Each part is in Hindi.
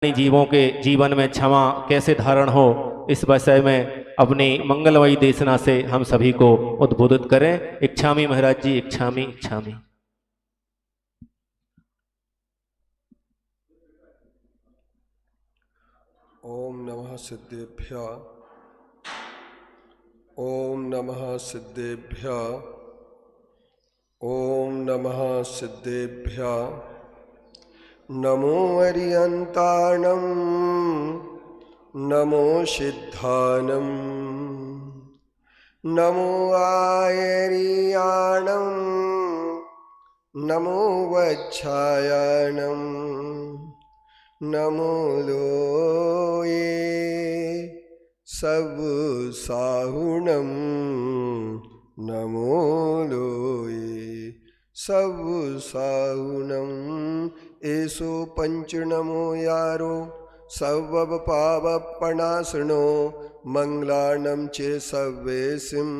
जीवों के जीवन में क्षमा कैसे धारण हो, इस विषय में अपनी मंगलमयी देशना से हम सभी को उद्बोधित करें। इच्छामि महाराज जी, इच्छामि इच्छामि। ओम नमः सिद्धेभ्य, ओम नमः सिद्धेभ्य, ओम नमः सिद्धेभ्य। नमो अरियंताणं, नमो सिद्धानं, नमो आयरियाणं, नमो वच्छायाणं, नमो लोये सब साहुणं, नमो लोये सब साहुणं। एसो पंच नमो यारो सवब पावपणासनो, मंगलानं चे सव्वेसिं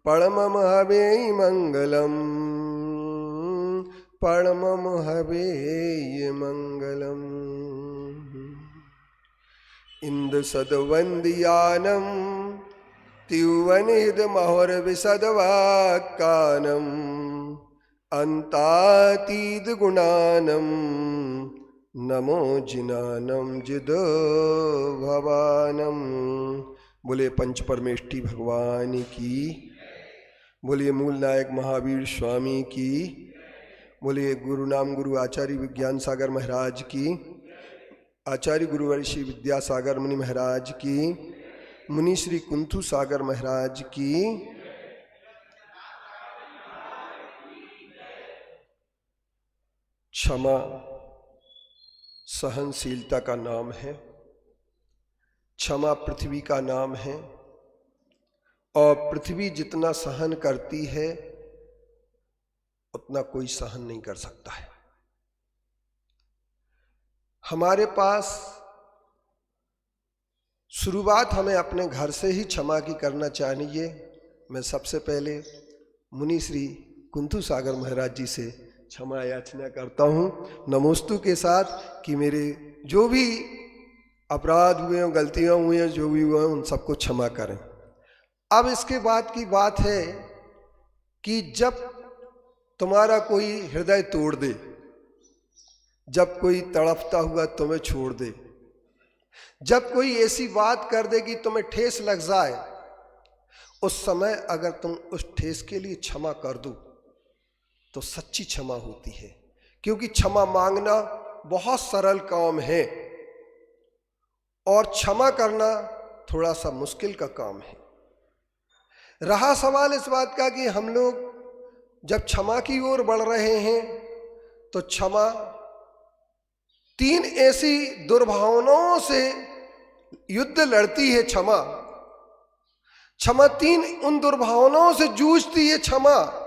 परमं हवेहि मंगलम्, परमं हवेहि मंगलम्। इंद सदवंदियानं त्युवनिद महोर्विशदवाक्कानं, अन्तातीत गुणानं, नमो जिनानं जिदो भवानं। बोले पंच परमेष्टि भगवान की, बोलिए मूल नायक महावीर स्वामी की, बोलिए गुरु नाम गुरु आचार्य विज्ञान सागर महाराज की, आचार्य गुरुवर्षि विद्यासागर मुनि महाराज की, मुनि श्री कुंथु सागर महाराज की। क्षमा सहनशीलता का नाम है, क्षमा पृथ्वी का नाम है, और पृथ्वी जितना सहन करती है उतना कोई सहन नहीं कर सकता है। हमारे पास शुरुआत हमें अपने घर से ही क्षमा की करना चाहिए। मैं सबसे पहले मुनि श्री कुंथु सागर महाराज जी से क्षमा याचना करता हूँ नमोस्तु के साथ कि मेरे जो भी अपराध हुए हैं, गलतियाँ हुई हैं, जो भी हुए हैं, उन सबको क्षमा करें। अब इसके बाद की बात है कि जब तुम्हारा कोई हृदय तोड़ दे, जब कोई तड़पता हुआ तुम्हें छोड़ दे, जब कोई ऐसी बात कर दे कि तुम्हें ठेस लग जाए, उस समय अगर तुम उस ठेस के लिए क्षमा कर दो तो सच्ची क्षमा होती है। क्योंकि क्षमा मांगना बहुत सरल काम है और क्षमा करना थोड़ा सा मुश्किल का काम है। रहा सवाल इस बात का कि हम लोग जब क्षमा की ओर बढ़ रहे हैं तो क्षमा तीन ऐसी दुर्भावनाओं से युद्ध लड़ती है। क्षमा तीन उन दुर्भावनाओं से जूझती है। क्षमा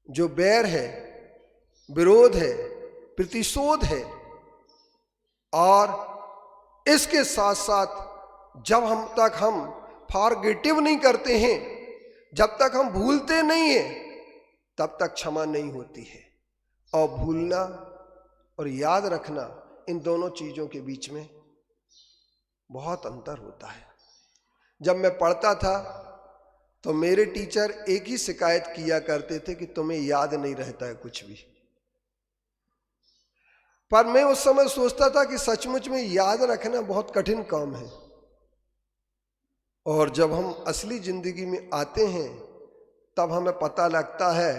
जो बैर है, विरोध है, प्रतिशोध है, और इसके साथ साथ जब हम फॉरगेटिव नहीं करते हैं, जब तक हम भूलते नहीं हैं, तब तक क्षमा नहीं होती है। और भूलना और याद रखना, इन दोनों चीजों के बीच में बहुत अंतर होता है। जब मैं पढ़ता था तो मेरे टीचर एक ही शिकायत किया करते थे कि तुम्हें याद नहीं रहता है कुछ भी। पर मैं उस समय सोचता था कि सचमुच में याद रखना बहुत कठिन काम है, और जब हम असली जिंदगी में आते हैं तब हमें पता लगता है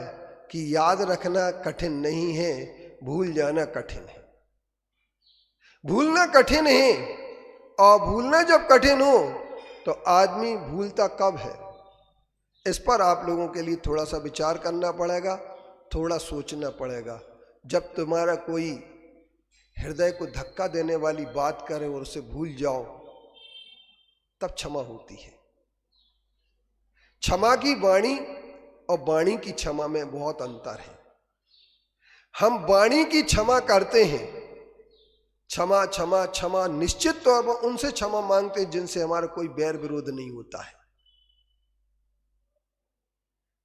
कि याद रखना कठिन नहीं है, भूल जाना कठिन है। भूलना कठिन है, और भूलना जब कठिन हो तो आदमी भूलता कब है, इस पर आप लोगों के लिए थोड़ा सा विचार करना पड़ेगा, थोड़ा सोचना पड़ेगा। जब तुम्हारा कोई हृदय को धक्का देने वाली बात करे और उसे भूल जाओ, तब क्षमा होती है। क्षमा की वाणी और वाणी की क्षमा में बहुत अंतर है। हम वाणी की क्षमा करते हैं, क्षमा क्षमा क्षमा, निश्चित तौर पर उनसे क्षमा मांगते हैं जिनसे हमारा कोई बैर विरोध नहीं होता है,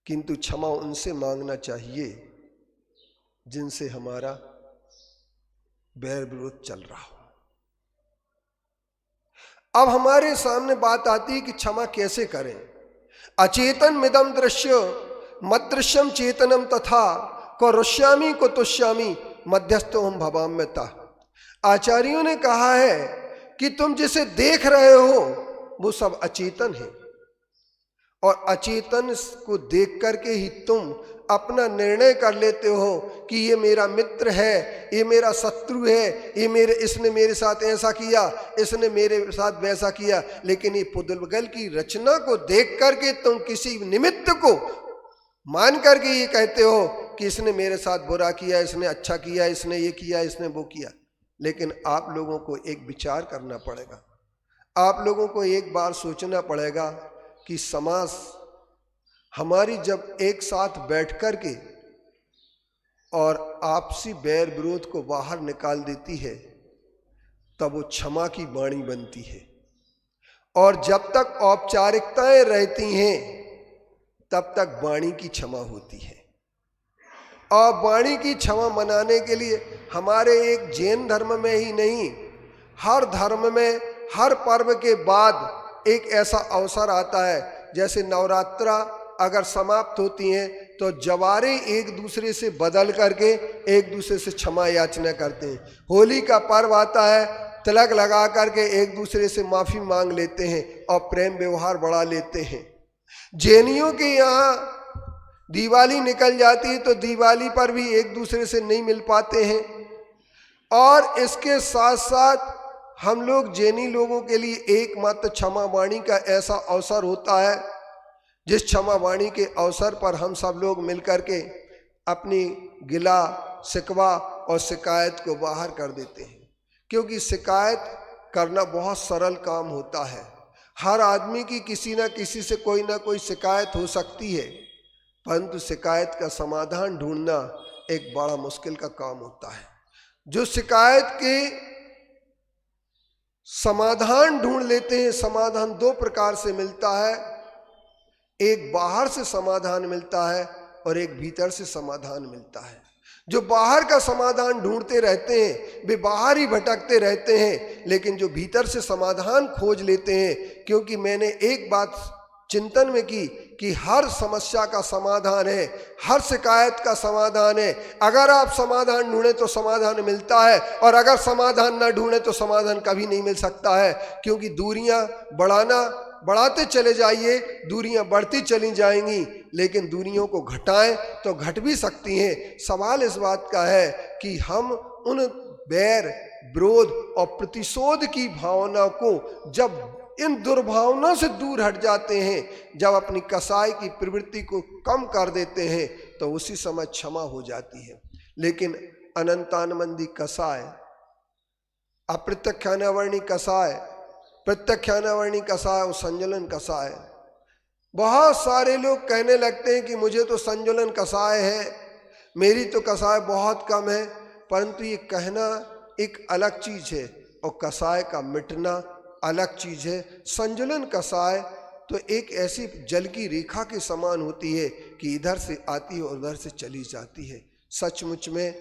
किंतु क्षमा उनसे मांगना चाहिए जिनसे हमारा बैर विरोध चल रहा हो। अब हमारे सामने बात आती है कि क्षमा कैसे करें। अचेतन मिदम दृश्य मदृश्यम चेतनम तथा को रुष्यामी को तुष्यामी मध्यस्थो हम भवाम्यता। आचार्यों ने कहा है कि तुम जिसे देख रहे हो वो सब अचेतन है, और अचेतन को देख करके ही तुम अपना निर्णय कर लेते हो कि ये मेरा मित्र है, ये मेरा शत्रु है, इसने मेरे साथ ऐसा किया, इसने मेरे साथ वैसा किया। लेकिन ये पुद्गल की रचना को देख करके तुम किसी निमित्त को मान करके ये कहते हो कि इसने मेरे साथ बुरा किया, इसने अच्छा किया, इसने ये किया, इसने वो किया। लेकिन आप लोगों को एक विचार करना पड़ेगा, आप लोगों को एक बार सोचना पड़ेगा कि समाज हमारी जब एक साथ बैठ कर के और आपसी बैर विरोध को बाहर निकाल देती है तब वो क्षमा की वाणी बनती है। और जब तक औपचारिकताएं रहती हैं तब तक वाणी की क्षमा होती है। और वाणी की क्षमा मनाने के लिए हमारे एक जैन धर्म में ही नहीं, हर धर्म में हर पर्व के बाद एक ऐसा अवसर आता है, जैसे नवरात्रा अगर समाप्त होती हैं तो जवारे एक दूसरे से बदल करके एक दूसरे से क्षमा याचना करते हैं। होली का पर्व आता है, तिलक लगा करके एक दूसरे से माफ़ी मांग लेते हैं और प्रेम व्यवहार बढ़ा लेते हैं। जैनियों के यहाँ दिवाली निकल जाती है तो दिवाली पर भी एक दूसरे से नहीं मिल पाते हैं। और इसके साथ साथ हम लोग जैनी लोगों के लिए एकमात्र क्षमा वाणी का ऐसा अवसर होता है, जिस क्षमा वाणी के अवसर पर हम सब लोग मिलकर के अपनी गिला शिकवा और शिकायत को बाहर कर देते हैं। क्योंकि शिकायत करना बहुत सरल काम होता है, हर आदमी की किसी न किसी से कोई ना कोई शिकायत हो सकती है, परंतु शिकायत का समाधान ढूंढना एक बड़ा मुश्किल का काम होता है। जो शिकायत के समाधान ढूंढ लेते हैं, समाधान दो प्रकार से मिलता है, एक बाहर से समाधान मिलता है और एक भीतर से समाधान मिलता है। जो बाहर का समाधान ढूंढते रहते हैं वे बाहर ही भटकते रहते हैं, लेकिन जो भीतर से समाधान खोज लेते हैं, क्योंकि मैंने एक बात चिंतन में की कि हर समस्या का समाधान है, हर शिकायत का समाधान है। अगर आप समाधान ढूंढें तो समाधान मिलता है, और अगर समाधान ना ढूंढें तो समाधान कभी नहीं मिल सकता है। क्योंकि दूरियां बढ़ाते चले जाइए, दूरियां बढ़ती चली जाएंगी, लेकिन दूरियों को घटाएं तो घट भी सकती हैं। सवाल इस बात का है कि हम उन बैर विरोध और प्रतिशोध की भावना को जब इन दुर्भावना से दूर हट जाते हैं, जब अपनी कसाई की प्रवृत्ति को कम कर देते हैं, तो उसी समय क्षमा हो जाती है। लेकिन अनंतानमंदी कसाय, अप्रत्यक्षानावर्णी कसाय, प्रत्यक्षानावर्णी कसाय और संजलन कसाय। बहुत सारे लोग कहने लगते हैं कि मुझे तो संजलन कसाय है, मेरी तो कसाय बहुत कम है, परंतु ये कहना एक अलग चीज है और कसाय का मिटना अलग चीज है। संजलन कसाय तो एक ऐसी जल की रेखा के समान होती है कि इधर से आती है और उधर से चली जाती है। सचमुच में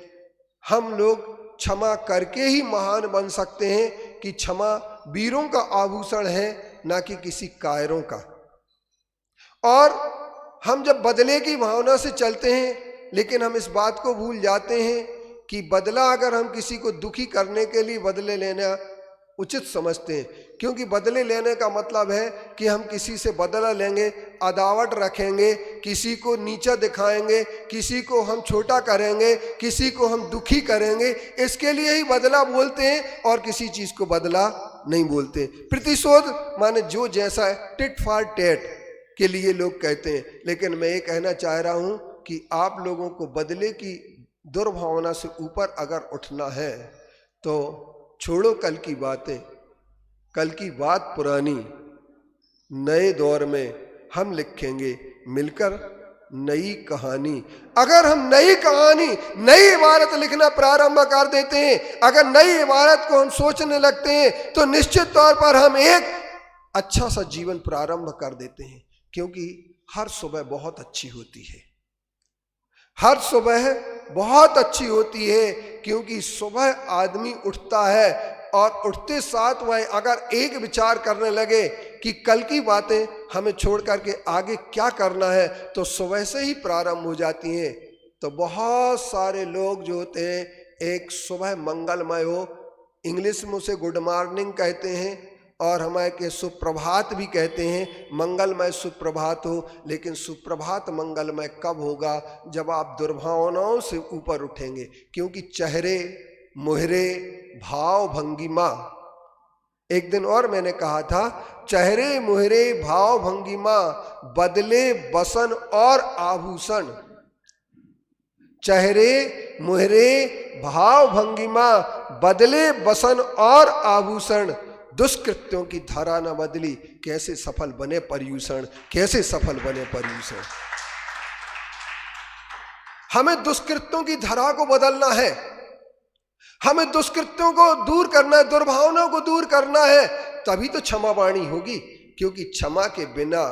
हम लोग क्षमा करके ही महान बन सकते हैं कि क्षमा वीरों का आभूषण है, ना कि किसी कायरों का। और हम जब बदले की भावना से चलते हैं, लेकिन हम इस बात को भूल जाते हैं कि बदला अगर हम किसी को दुखी करने के लिए बदले लेना उचित समझते हैं, क्योंकि बदले लेने का मतलब है कि हम किसी से बदला लेंगे, अदावत रखेंगे, किसी को नीचा दिखाएंगे, किसी को हम छोटा करेंगे, किसी को हम दुखी करेंगे, इसके लिए ही बदला बोलते हैं और किसी चीज को बदला नहीं बोलते। प्रतिशोध माने जो जैसा है, टिट फॉर टैट के लिए लोग कहते हैं। लेकिन मैं ये कहना चाह रहा हूं कि आप लोगों को बदले की दुर्भावना से ऊपर अगर उठना है तो छोड़ो कल की बातें, कल की बात पुरानी, नए दौर में हम लिखेंगे मिलकर नई कहानी। अगर हम नई कहानी, नई इबारत लिखना प्रारंभ कर देते हैं, अगर नई इबारत को हम सोचने लगते हैं, तो निश्चित तौर पर हम एक अच्छा सा जीवन प्रारंभ कर देते हैं। क्योंकि हर सुबह बहुत अच्छी होती है, हर सुबह बहुत अच्छी होती है। क्योंकि सुबह आदमी उठता है और उठते साथ वह अगर एक विचार करने लगे कि कल की बातें हमें छोड़ करके आगे क्या करना है, तो सुबह से ही प्रारंभ हो जाती हैं। तो बहुत सारे लोग जो होते हैं, एक सुबह मंगलमय हो, इंग्लिश में उसे गुड मॉर्निंग कहते हैं और हमारे के सुप्रभात भी कहते हैं, मंगलमय सुप्रभात हो। लेकिन सुप्रभात मंगलमय कब होगा? जब आप दुर्भावनाओं से ऊपर उठेंगे, क्योंकि चेहरे, मुहरे, भाव, भंगिमा, एक दिन और मैंने कहा था, चेहरे, मुहरे, भाव, भंगिमा, बदले, बसन और आभूषण। चेहरे, मुहरे, भाव, भंगिमा, बदले, बसन और आभूषण, दुष्कृत्यों की धारा न बदली, कैसे सफल बने पर्यूषण, कैसे सफल बने पर्यूषण। हमें दुष्कृत्यों की धारा को बदलना है, हमें दुष्कृत्यों को दूर करना है, दुर्भावनाओं को दूर करना है, तभी तो क्षमा वाणी होगी। क्योंकि क्षमा के बिना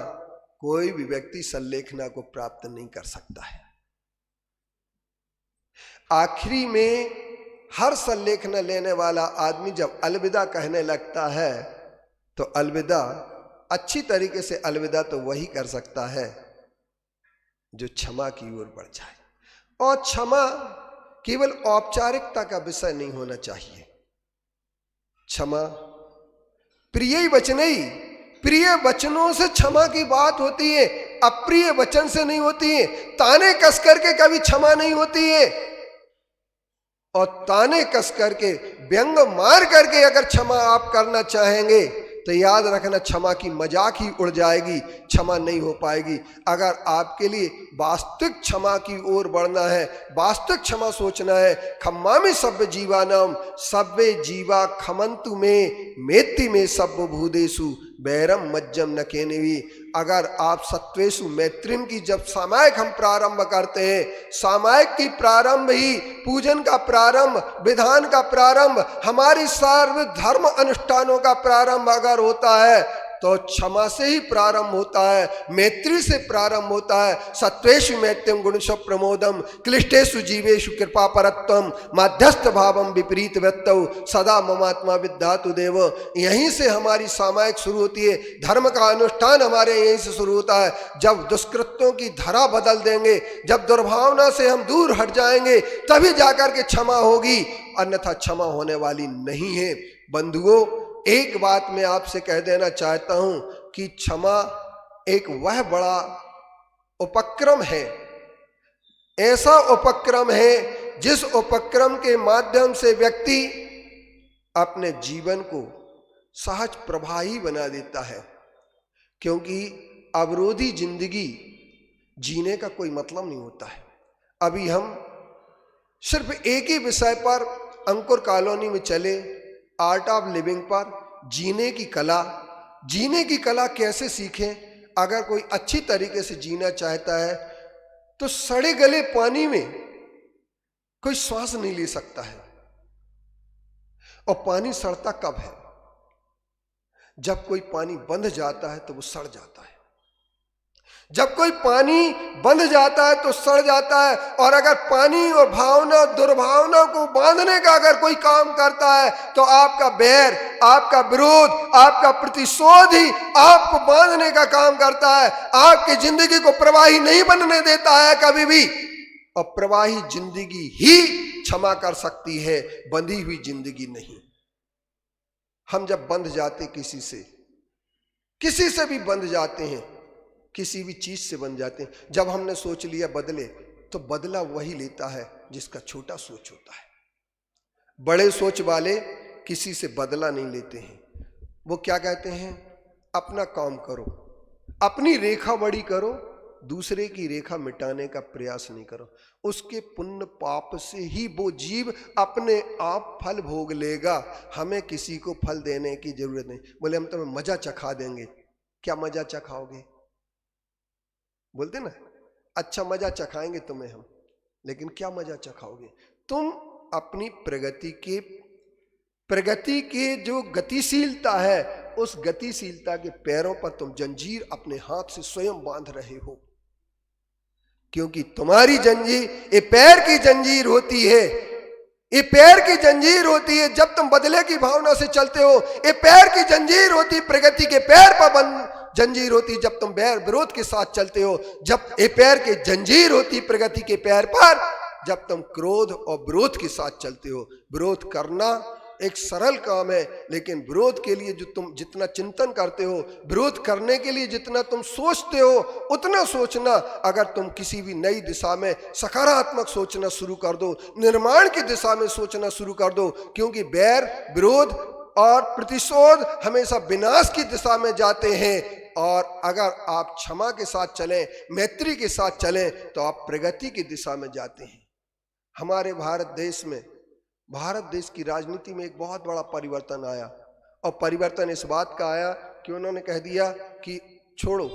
कोई भी व्यक्ति सल्लेखना को प्राप्त नहीं कर सकता है। आखिरी में हर सल्लेखना लेने वाला आदमी जब अलविदा कहने लगता है, तो अलविदा, अच्छी तरीके से अलविदा तो वही कर सकता है जो क्षमा की ओर बढ़ जाए। और क्षमा केवल औपचारिकता का विषय नहीं होना चाहिए। क्षमा प्रिय वचनई, प्रिय वचनों से क्षमा की बात होती है, अप्रिय वचन से नहीं होती है। ताने कस करके कभी क्षमा नहीं होती है, और ताने कस करके, व्यंग मार करके अगर क्षमा आप करना चाहेंगे तो याद रखना, क्षमा की मजाक ही उड़ जाएगी, क्षमा नहीं हो पाएगी। अगर आपके लिए वास्तविक क्षमा की ओर बढ़ना है, वास्तविक क्षमा सोचना है, खम्मामि सभ्य जीवानाम सभ्य जीवा खमंतु में मेत्ति में सभ्य भूदेशु बैरम मज्जम न केनेवी। अगर आप सत्वेशु मैत्रिम की जब सामायिक हम प्रारंभ करते हैं, सामायिक की प्रारंभ ही, पूजन का प्रारंभ, विधान का प्रारंभ, हमारी सर्व धर्म अनुष्ठानों का प्रारंभ अगर होता है तो क्षमा से ही प्रारंभ होता है, मैत्री से प्रारंभ होता है। सत्वेषु मैत्यम गुणशो प्रमोदम क्लिष्टेषु जीवेषु कृपा परत्वम माध्यस्थ भावम विपरीत व्यक्तौ सदा ममात्मा विद्यातु देव। यहीं से हमारी सामायिक शुरू होती है, धर्म का अनुष्ठान हमारे यहीं से शुरू होता है। जब दुष्कृत्यों की धरा बदल देंगे, जब दुर्भावना से हम दूर हट जाएंगे, तभी जाकर के क्षमा होगी, अन्यथा क्षमा होने वाली नहीं है। बंधुओं, एक बात मैं आपसे कह देना चाहता हूं कि क्षमा एक वह बड़ा उपक्रम है, ऐसा उपक्रम है जिस उपक्रम के माध्यम से व्यक्ति अपने जीवन को सहज प्रभावी बना देता है। क्योंकि अवरोधी जिंदगी जीने का कोई मतलब नहीं होता है। अभी हम सिर्फ एक ही विषय पर अंकुर कॉलोनी में चले, आर्ट ऑफ लिविंग पर, जीने की कला। जीने की कला कैसे सीखें? अगर कोई अच्छी तरीके से जीना चाहता है तो सड़े गले पानी में कोई श्वास नहीं ले सकता है। और पानी सड़ता कब है? जब कोई पानी बंध जाता है तो वो सड़ जाता है। जब कोई पानी बंध जाता है तो सड़ जाता है। और अगर पानी और भावना, दुर्भावना को बांधने का अगर कोई काम करता है तो आपका बैर, आपका विरोध, आपका प्रतिशोध ही आपको बांधने का काम करता है। आपकी जिंदगी को प्रवाही नहीं बनने देता है कभी भी। और प्रवाही जिंदगी ही क्षमा कर सकती है, बंधी हुई जिंदगी नहीं। हम जब बंध जाते किसी से भी बंध जाते हैं, किसी भी चीज से बन जाते हैं। जब हमने सोच लिया बदले, तो बदला वही लेता है जिसका छोटा सोच होता है। बड़े सोच वाले किसी से बदला नहीं लेते हैं। वो क्या कहते हैं? अपना काम करो, अपनी रेखा बड़ी करो, दूसरे की रेखा मिटाने का प्रयास नहीं करो। उसके पुण्य पाप से ही वो जीव अपने आप फल भोग लेगा। हमें किसी को फल देने की जरूरत नहीं। बोले हम तुम्हें मजा चखा देंगे। क्या मजा चखाओगे? बोलते ना, अच्छा मजा चखाएंगे तुम्हें हम, लेकिन क्या मजा चखाओगे? तुम अपनी प्रगति के जो गतिशीलता है, उस गतिशीलता के पैरों पर तुम जंजीर अपने हाथ से स्वयं बांध रहे हो। क्योंकि तुम्हारी जंजीर ये पैर की जंजीर होती है, ये पैर की जंजीर होती है जब तुम बदले की भावना से चलते हो। ये पैर की जंजीर होती है, प्रगति के पैर पर बंद जंजीर होती जब तुम बैर विरोध के साथ चलते हो। जब ये पैर की जंजीर होती प्रगति के पैर पर जब तुम क्रोध और विरोध के साथ चलते हो। विरोध करना एक सरल काम है, लेकिन विरोध के लिए जो तुम जितना चिंतन करते हो, विरोध करने के लिए जितना तुम सोचते हो, उतना सोचना अगर तुम किसी भी नई दिशा में सकारात्मक सोचना शुरू कर दो, निर्माण की दिशा में सोचना शुरू कर दो। क्योंकि बैर, विरोध और प्रतिशोध हमेशा विनाश की दिशा में जाते हैं। और अगर आप क्षमा के साथ चलें, मैत्री के साथ चलें, तो आप प्रगति की दिशा में जाते हैं। हमारे भारत देश की राजनीति में एक बहुत बड़ा परिवर्तन आया, और परिवर्तन इस बात का आया कि उन्होंने कह दिया कि छोड़ो,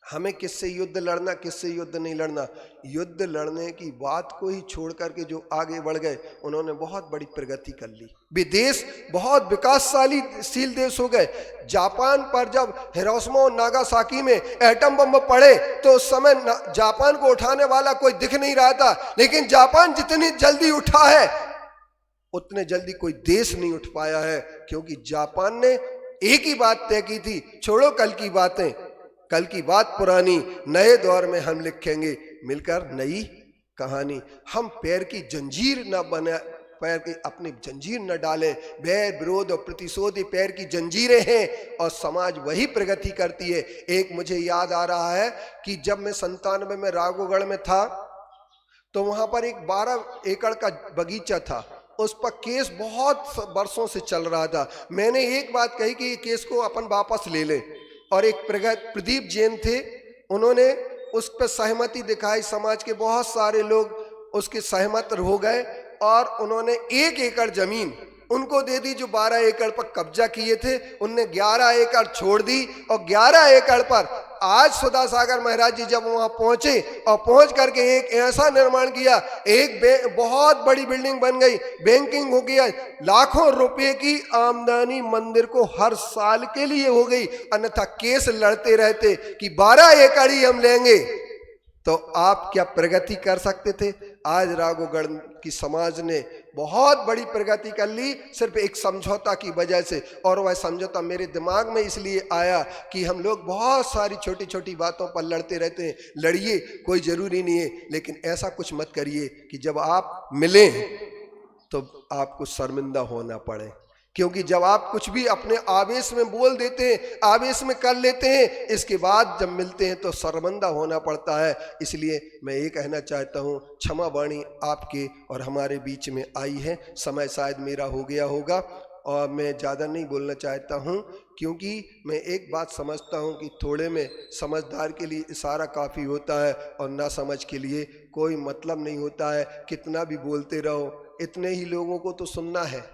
हमें किससे युद्ध लड़ना, किससे युद्ध नहीं लड़ना। युद्ध लड़ने की बात को ही छोड़ करके जो आगे बढ़ गए, उन्होंने बहुत बड़ी प्रगति कर ली। वे देश बहुत विकासशील देश हो गए। जापान पर जब हिरोशिमा और नागासाकी में एटम बम पड़े तो उस समय जापान को उठाने वाला कोई दिख नहीं रहा था, लेकिन जापान जितनी जल्दी उठा है उतने जल्दी कोई देश नहीं उठ पाया है। क्योंकि जापान ने एक ही बात तय की थी, छोड़ो कल की बातें, कल की बात पुरानी, नए दौर में हम लिखेंगे मिलकर नई कहानी। हम पैर की जंजीर न बने, पैर की अपनी जंजीर न डालें। बैर, विरोध और प्रतिशोध ये पैर की जंजीरें हैं, और समाज वही प्रगति करती है। एक मुझे याद आ रहा है कि जब मैं 97 में राघोगढ़ में था, तो वहां पर एक 12 एकड़ का बगीचा था। उस पर केस बहुत वर्षों से चल रहा था। मैंने एक बात कही कि ये केस को अपन वापस ले लें, और एक प्रदीप जैन थे, उन्होंने उस पर सहमति दिखाई। समाज के बहुत सारे लोग उसके सहमत हो गए, और उन्होंने 1 एकड़ जमीन उनको दे दी। जो 12 एकड़ पर कब्जा किए थे, उनने 11 एकड़ छोड़ दी, और 11 एकड़ पर आज सुधा सागर महाराज जी जब वहां पहुंचे, और पहुंच करके एक ऐसा निर्माण किया, एक बहुत बड़ी बिल्डिंग बन गई, बैंकिंग हो गया, लाखों रुपए की आमदनी मंदिर को हर साल के लिए हो गई। अन्यथा केस लड़ते रहते कि 12 एकड़ ही हम लेंगे, तो आप क्या प्रगति कर सकते थे? आज राघोगढ़ की समाज ने बहुत बड़ी प्रगति कर ली, सिर्फ एक समझौता की वजह से। और वह समझौता मेरे दिमाग में इसलिए आया कि हम लोग बहुत सारी छोटी छोटी बातों पर लड़ते रहते हैं। लड़िए, कोई जरूरी नहीं है, लेकिन ऐसा कुछ मत करिए कि जब आप मिलें तो आपको शर्मिंदा होना पड़े। क्योंकि जब आप कुछ भी अपने आवेश में बोल देते हैं, आवेश में कर लेते हैं, इसके बाद जब मिलते हैं तो शर्मिंदा होना पड़ता है। इसलिए मैं ये कहना चाहता हूँ, क्षमा वाणी आपके और हमारे बीच में आई है। समय शायद मेरा हो गया होगा, और मैं ज़्यादा नहीं बोलना चाहता हूँ, क्योंकि मैं एक बात समझता हूँ कि थोड़े में समझदार के लिए इशारा काफ़ी होता है, और ना समझ के लिए कोई मतलब नहीं होता है। कितना भी बोलते रहो, इतने ही लोगों को तो सुनना है।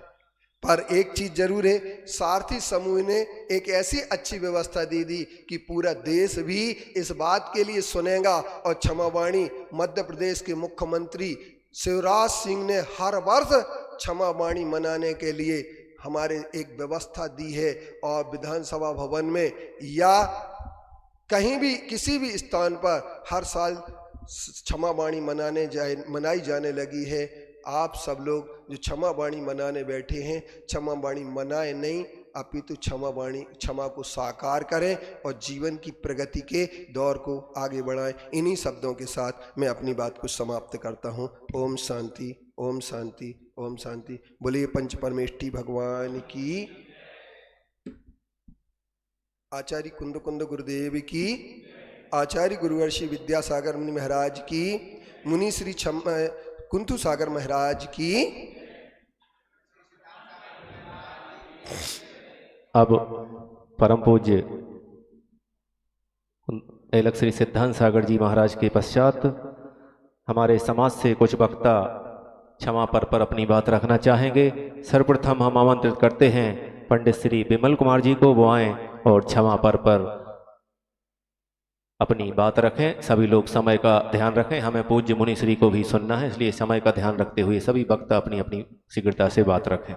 पर एक चीज जरूर है, सारथी समूह ने एक ऐसी अच्छी व्यवस्था दे दी कि पूरा देश भी इस बात के लिए सुनेगा। और क्षमावाणी मध्य प्रदेश के मुख्यमंत्री शिवराज सिंह ने हर वर्ष क्षमावाणी मनाने के लिए हमारे एक व्यवस्था दी है, और विधानसभा भवन में या कहीं भी किसी भी स्थान पर हर साल क्षमावाणी मनाई जाने लगी है। आप सब लोग जो क्षमा वाणी मनाने बैठे हैं, क्षमा वाणी मनाए नहीं, अपितु क्षमा को साकार करें और जीवन की प्रगति के दौर को आगे बढ़ाएं। इन्हीं शब्दों के साथ मैं अपनी बात को समाप्त करता हूँ। ओम शांति, ओम शांति, ओम शांति। बोलिए पंच परमेष्ठी भगवान की, आचार्य कुंद कुंद गुरुदेव की, आचार्य गुरुवर्षि विद्यासागर मुनि महाराज की, मुनि श्री कुंथु सागर महाराज की। अब परम पूज्य एलक श्री सिद्धांत सागर जी महाराज के पश्चात हमारे समाज से कुछ वक्ता क्षमा पर अपनी बात रखना चाहेंगे। सर्वप्रथम हम आमंत्रित करते हैं पंडित श्री विमल कुमार जी को, वो आएं और क्षमा पर अपनी बात रखें। सभी लोग समय का ध्यान रखें, हमें पूज्य मुनि श्री को भी सुनना है, इसलिए समय का ध्यान रखते हुए सभी वक्ता अपनी अपनी शीघ्रता से बात रखें।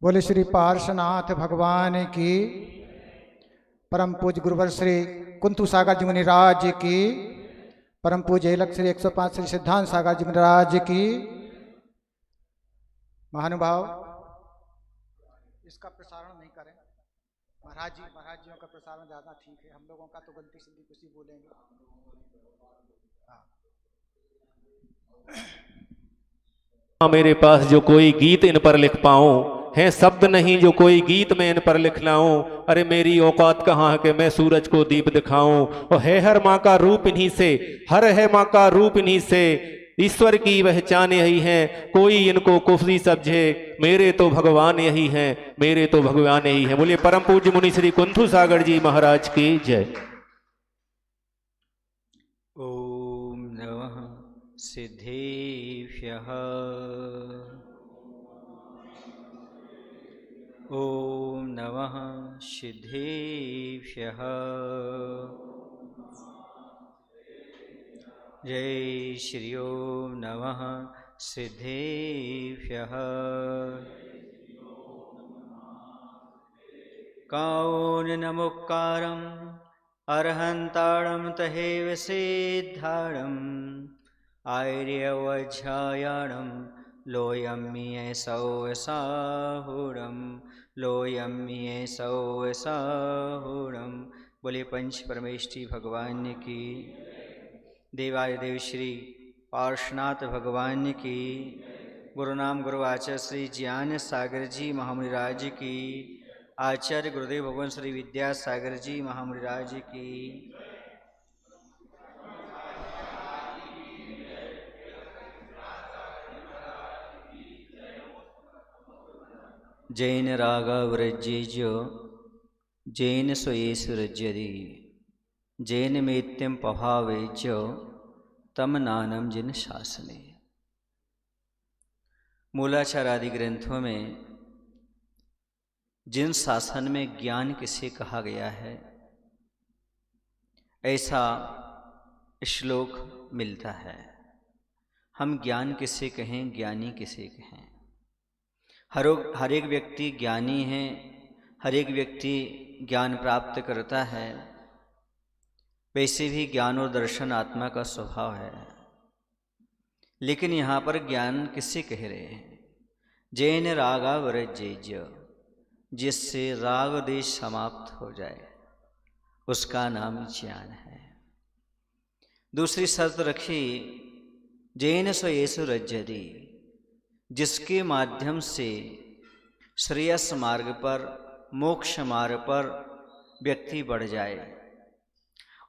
बोले श्री पार्श्वनाथ भगवान की, परम पूज्य गुरुवर श्री कुंतु सागर जी मुनिराज की, परम पूज्य लक्ष्य श्री 105 श्री सिद्धांत सागर जी मुनिराज की। महानुभाव, इसका प्रसारण नहीं करें महाराज जियों का प्रसारण ज़्यादा ठीक है, हम लोगों का तो गलती सिद्धि कुछ ही बोलेंगे। मेरे पास जो कोई गीत इन पर लिख पाऊं, है शब्द नहीं जो कोई गीत में इन पर लिख लाऊं। अरे मेरी औकात कहाँ है कि मैं सूरज को दीप दिखाऊं। और है हर माँ का रूप इन्हीं से, हर है माँ का रूप इन्हीं से, ईश्वर की पहचान यही है, कोई इनको कुफरी समझे, मेरे तो भगवान यही हैं, मेरे तो भगवान यही हैं। बोलिए परम पूज्य मुनि श्री कुंथु सागर जी महाराज की जय। ओम नमः सिद्धेभ्यः। ओम नमः सिद्धेभ्यः। जय श्री ओम नमः सिद्धेभ्यः। काऊनमुक्कारम् अर्हन्ताणं तहेव सिद्धाणम् आर्यवज्झायाणं लोयम्येसौ साहुरं लोयम्येसौ साहुरं। बोले पंच परमेष्ठी भगवान की, देवादिदेव श्री पार्श्वनाथ भगवान की, गुरु नाम गुरु आचार्य श्री ज्ञान सागर जी महामुनिराज की, आचार्य गुरुदेव भगवान श्री विद्यासागर जी महामुनिराज की। जैन रागा व्रजेजो जैन स्वयेशुरज्यदि जैन मेत्यम पभावेजो तम नानम जिन शासने। मूलाचार आदि ग्रंथों में जिन शासन में ज्ञान किसे कहा गया है, ऐसा श्लोक मिलता है। हम ज्ञान किसे कहें, ज्ञानी किसे कहें। हर एक व्यक्ति ज्ञानी है, हर एक व्यक्ति ज्ञान प्राप्त करता है। वैसे भी ज्ञान और दर्शन आत्मा का स्वभाव है। लेकिन यहाँ पर ज्ञान किसे कह रहे हैं? जैन रागा व्रजेज, जिससे राग देश समाप्त हो जाए उसका नाम ज्ञान है। दूसरी शर्त रखी, जैन स्वयेषु रज्यति, जिसके माध्यम से श्रेयस मार्ग पर, मोक्ष मार्ग पर व्यक्ति बढ़ जाए।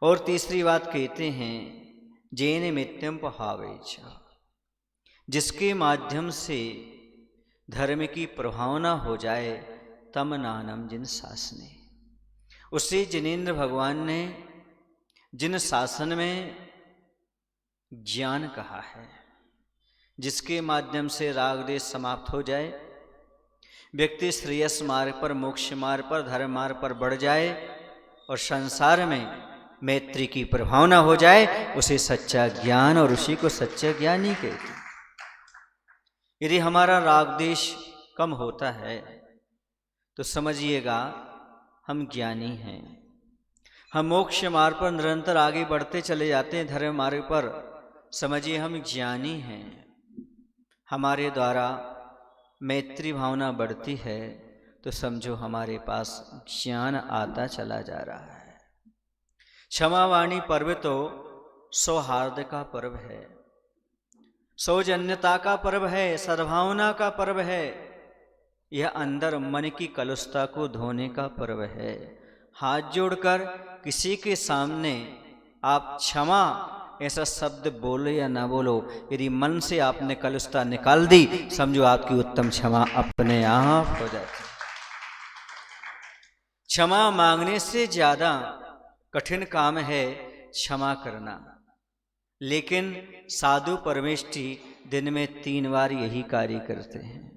और तीसरी बात कहते हैं जैन मित्यम पहावेच, जिसके माध्यम से धर्म की प्रभावना हो जाए, तम नानम जिन शासने। उसे जिनेन्द्र भगवान ने जिन शासन में ज्ञान कहा है, जिसके माध्यम से राग देश समाप्त हो जाए, व्यक्ति श्रेयस मार्ग पर, मोक्ष मार्ग पर, धर्म मार्ग पर बढ़ जाए और संसार में मैत्री की प्रभावना हो जाए, उसे सच्चा ज्ञान और उसी को सच्चा ज्ञानी कहते हैं। यदि हमारा राग देश कम होता है तो समझिएगा हम ज्ञानी हैं। हम मोक्ष मार्ग पर निरंतर आगे बढ़ते चले जाते हैं, धर्म मार्ग पर, समझिए हम ज्ञानी हैं। हमारे द्वारा मैत्री भावना बढ़ती है तो समझो हमारे पास ज्ञान आता चला जा रहा है। क्षमावाणी पर्व तो सौहार्द का पर्व है, सौजन्यता का पर्व है, सद्भावना का पर्व है। यह अंदर मन की कलुषता को धोने का पर्व है। हाथ जोड़कर किसी के सामने आप क्षमा ऐसा शब्द बोलो या ना बोलो, यदि मन से आपने कलुषता निकाल दी, समझो आपकी उत्तम क्षमा अपने आप हो जाती है। क्षमा मांगने से ज्यादा कठिन काम है क्षमा करना। लेकिन साधु परमेष्ठी दिन में 3 बार यही कार्य करते हैं।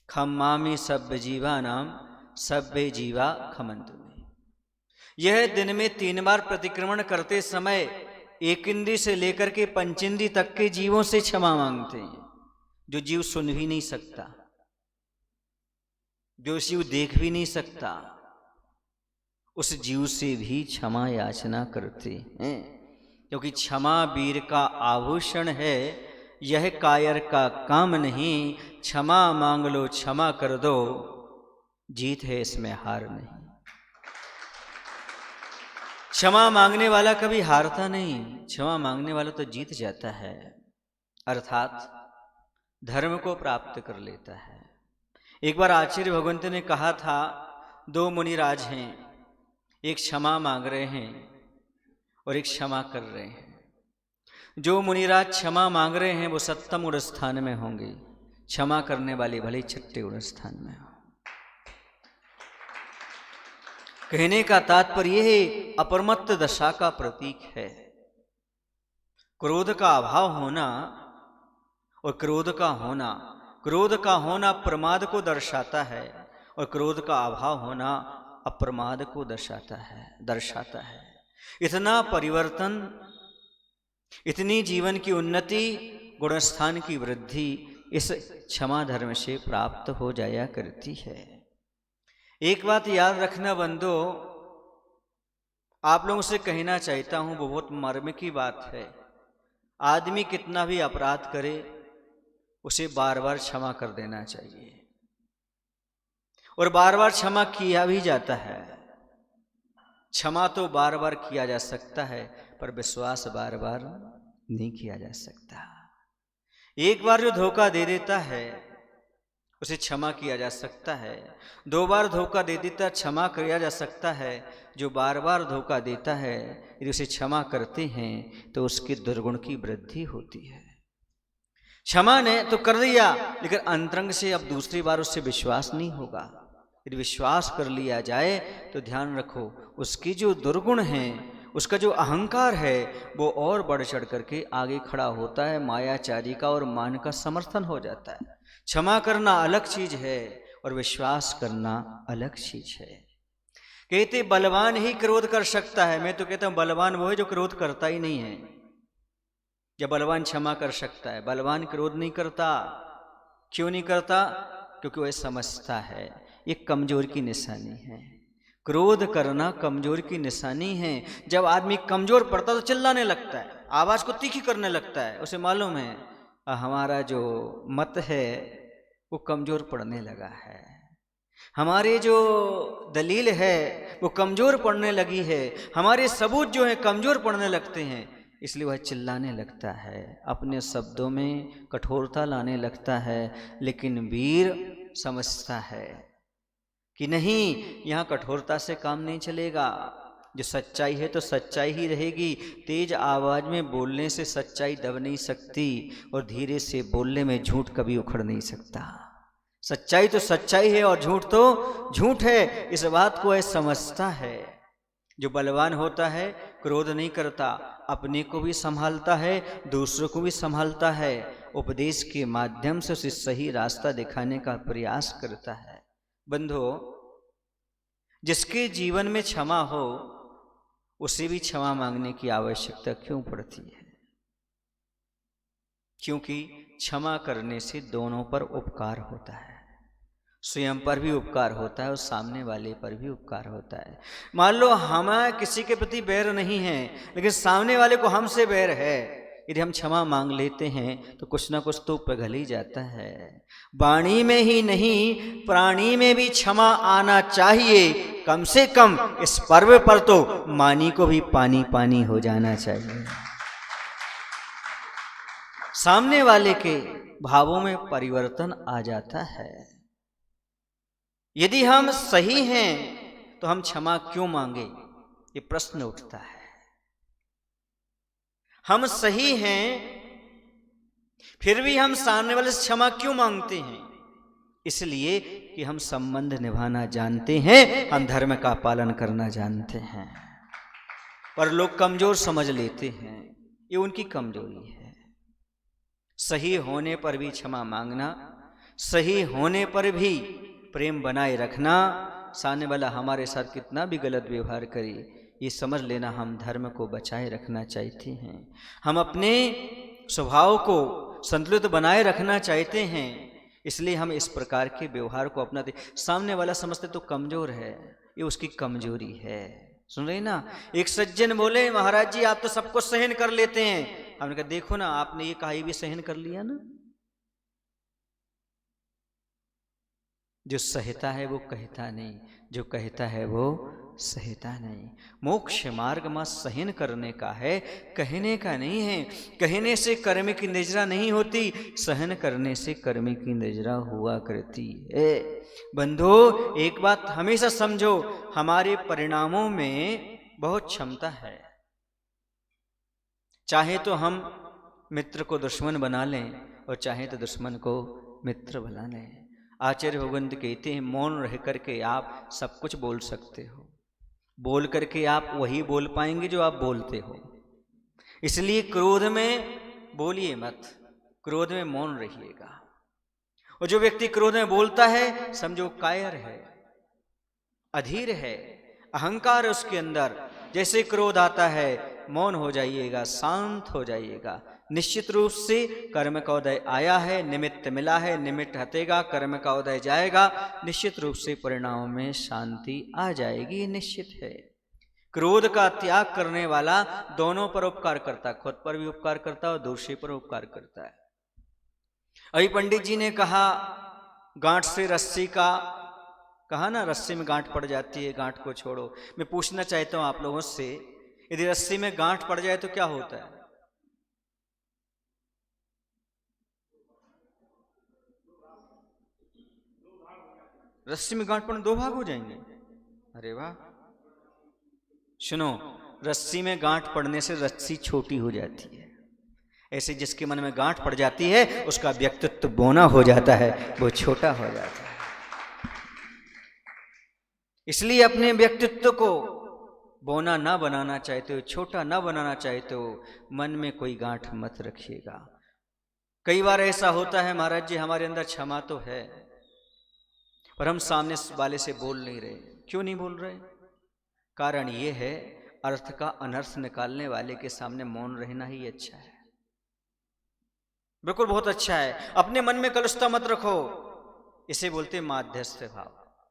खम्मामि सभ्य जीवा नाम सभ्य जीवा खमंतु में। यह दिन में 3 बार प्रतिक्रमण करते समय एक इंद्री से लेकर के 5 इंद्री तक के जीवों से क्षमा मांगते हैं, जो जीव सुन भी नहीं सकता। जो जीव देख भी नहीं सकता, उस जीव से भी क्षमा याचना करते हैं, क्योंकि क्षमा वीर का आभूषण है। यह कायर का काम नहीं, क्षमा मांग लो क्षमा कर दो, जीत है इसमें हार नहीं। क्षमा मांगने वाला कभी हारता नहीं, क्षमा मांगने वाला तो जीत जाता है, अर्थात धर्म को प्राप्त कर लेता है। एक बार आचार्य भगवंत ने कहा था, दो मुनिराज हैं, एक क्षमा मांग रहे हैं और एक क्षमा कर रहे हैं। जो मुनिराज क्षमा मांग रहे हैं वो सप्तम गुण स्थान में होंगे, क्षमा करने वाले भले छठे गुण स्थान में हो। कहने का तात्पर्य यह अपरमत्त दशा का प्रतीक है। क्रोध का अभाव होना और क्रोध का होना प्रमाद को दर्शाता है, और क्रोध का अभाव होना अप्रमाद को दर्शाता है। इतना परिवर्तन, इतनी जीवन की उन्नति, गुणस्थान की वृद्धि इस क्षमा धर्म से प्राप्त हो जाया करती है। एक बात याद रखना बंधो, आप लोगों से कहना चाहता हूं, वो बहुत मर्म की बात है। आदमी कितना भी अपराध करे उसे बार बार क्षमा कर देना चाहिए, और बार बार क्षमा किया भी जाता है। क्षमा तो बार बार किया जा सकता है, पर विश्वास बार बार नहीं किया जा सकता। एक बार जो धोखा दे देता है उसे क्षमा किया जा सकता है, दो बार धोखा दे देता क्षमा किया जा सकता है। जो बार बार धोखा देता है यदि उसे क्षमा करते हैं तो उसके दुर्गुण की वृद्धि होती है। क्षमा ने तो कर दिया, लेकिन अंतरंग से अब दूसरी बार उससे विश्वास नहीं होगा। यदि विश्वास कर लिया जाए तो ध्यान रखो, उसकी जो दुर्गुण हैं, उसका जो अहंकार है वो और बढ़ चढ़ करके आगे खड़ा होता है, मायाचारी का और मान का समर्थन हो जाता है। क्षमा करना अलग चीज है और विश्वास करना अलग चीज है। कहते बलवान ही क्रोध कर सकता है, मैं तो कहता हूं बलवान वो है जो क्रोध करता ही नहीं है। जब बलवान क्षमा कर सकता है, बलवान क्रोध नहीं करता। क्यों नहीं करता? क्योंकि वह समझता है ये कमजोर की निशानी है। क्रोध करना कमजोर की निशानी है। जब आदमी कमजोर पड़ता तो चिल्लाने लगता है, आवाज को तीखी करने लगता है। उसे मालूम है हमारा जो मत है वो कमजोर पड़ने लगा है, हमारे जो दलील है वो कमजोर पड़ने लगी है, हमारे सबूत जो है कमजोर पड़ने लगते हैं। इसलिए वह चिल्लाने लगता है, अपने शब्दों में कठोरता लाने लगता है। लेकिन वीर समझता है कि नहीं, यहाँ कठोरता से काम नहीं चलेगा। जो सच्चाई है तो सच्चाई ही रहेगी। तेज आवाज में बोलने से सच्चाई दब नहीं सकती, और धीरे से बोलने में झूठ कभी उखड़ नहीं सकता। सच्चाई तो सच्चाई है और झूठ तो झूठ है। इस बात को वह समझता है। जो बलवान होता है क्रोध नहीं करता, अपने को भी संभालता है, दूसरों को भी संभालता है, उपदेश के माध्यम से उसे सही रास्ता दिखाने का प्रयास करता है। बंधो, जिसके जीवन में क्षमा हो उसे भी क्षमा मांगने की आवश्यकता क्यों पड़ती है? क्योंकि क्षमा करने से दोनों पर उपकार होता है। स्वयं पर भी उपकार होता है और सामने वाले पर भी उपकार होता है। मान लो हमें किसी के प्रति बैर नहीं है, लेकिन सामने वाले को हमसे बैर है। यदि हम क्षमा मांग लेते हैं तो कुछ ना कुछ तो पिघल ही जाता है। वाणी में ही नहीं, प्राणी में भी क्षमा आना चाहिए। कम से कम इस पर्व पर तो मानी को भी पानी पानी हो जाना चाहिए। सामने वाले के भावों में परिवर्तन आ जाता है। यदि हम सही हैं तो हम क्षमा क्यों मांगे, ये प्रश्न उठता है। हम सही हैं फिर भी हम सामने वाले से क्षमा क्यों मांगते हैं? इसलिए कि हम संबंध निभाना जानते हैं, हम धर्म का पालन करना जानते हैं। पर लोग कमजोर समझ लेते हैं, ये उनकी कमजोरी है। सही होने पर भी क्षमा मांगना, सही होने पर भी प्रेम बनाए रखना, सामने वाला हमारे साथ कितना भी गलत व्यवहार करे ये समझ लेना हम धर्म को बचाए रखना चाहते हैं। हम अपने स्वभाव को संतुलित बनाए रखना चाहते हैं। इसलिए हम इस प्रकार के व्यवहार को अपनाते। सामने वाला समझते तो कमजोर है, ये उसकी कमजोरी है। सुन रहे ना, एक सज्जन बोले महाराज जी आप तो सबको सहन कर लेते हैं। हमने कहा देखो ना, आपने ये कहा ये भी सहन कर लिया ना। जो सहता है वो कहता नहीं, जो कहता है वो सहता नहीं। मोक्ष मार्ग में सहन करने का है, कहने का नहीं है। कहने से कर्म की निजरा नहीं होती, सहन करने से कर्म की निजरा हुआ करती है। बंधु एक बात हमेशा समझो, हमारे परिणामों में बहुत क्षमता है। चाहे तो हम मित्र को दुश्मन बना लें और चाहे तो दुश्मन को मित्र बना लें। आचार्य भगवंत कहते हैं मौन रह करके आप सब कुछ बोल सकते हो, बोल करके आप वही बोल पाएंगे जो आप बोलते हो। इसलिए क्रोध में बोलिए मत, क्रोध में मौन रहिएगा। और जो व्यक्ति क्रोध में बोलता है समझो कायर है, अधीर है, अहंकार है उसके अंदर। जैसे क्रोध आता है मौन हो जाइएगा, शांत हो जाइएगा। निश्चित रूप से कर्म का उदय आया है, निमित्त मिला है, निमित्त हटेगा, कर्म का उदय जाएगा, निश्चित रूप से परिणाम में शांति आ जाएगी, ये निश्चित है। क्रोध का त्याग करने वाला दोनों पर उपकार करता है, खुद पर भी उपकार करता है और दूसरे पर उपकार करता है। अभी पंडित जी ने कहा गांठ से रस्सी का, कहा ना रस्सी में गांठ पड़ जाती है, गांठ को छोड़ो। मैं पूछना चाहता हूं आप लोगों से, यदि रस्सी में गांठ पड़ जाए तो क्या होता है? रस्सी में गांठ पड़ने दो भाग हो जाएंगे। अरे वाह, सुनो, रस्सी में गांठ पड़ने से रस्सी छोटी हो जाती है। ऐसे जिसके मन में गांठ पड़ जाती है उसका व्यक्तित्व बौना हो जाता है, वो छोटा हो जाता है। इसलिए अपने व्यक्तित्व को बौना ना बनाना चाहते हो, छोटा ना बनाना चाहते हो, मन में कोई गांठ मत रखिएगा। कई बार ऐसा होता है महाराज जी हमारे अंदर क्षमा तो है पर हम सामने वाले से बोल नहीं रहे। क्यों नहीं बोल रहे? कारण ये है अर्थ का अनर्थ निकालने वाले के सामने मौन रहना ही अच्छा है। बिल्कुल बहुत अच्छा है। अपने मन में कलुषता मत रखो, इसे बोलते माध्यस्थ भाव।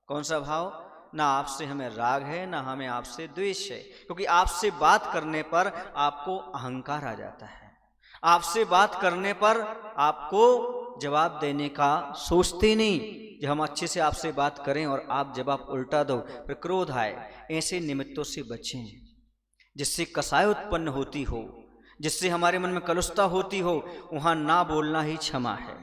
कौन सा भाव? ना आपसे हमें राग है ना हमें आपसे द्वेष है, क्योंकि आपसे बात करने पर आपको अहंकार आ जाता है। आपसे बात करने पर आपको जवाब देने का सोचते नहीं। जब हम अच्छे से आपसे बात करें और आप जवाब उल्टा दो फिर क्रोध आए। ऐसे निमित्तों से बचें जिससे कसाय उत्पन्न होती हो, जिससे हमारे मन में कलुषता होती हो। वहां ना बोलना ही क्षमा है,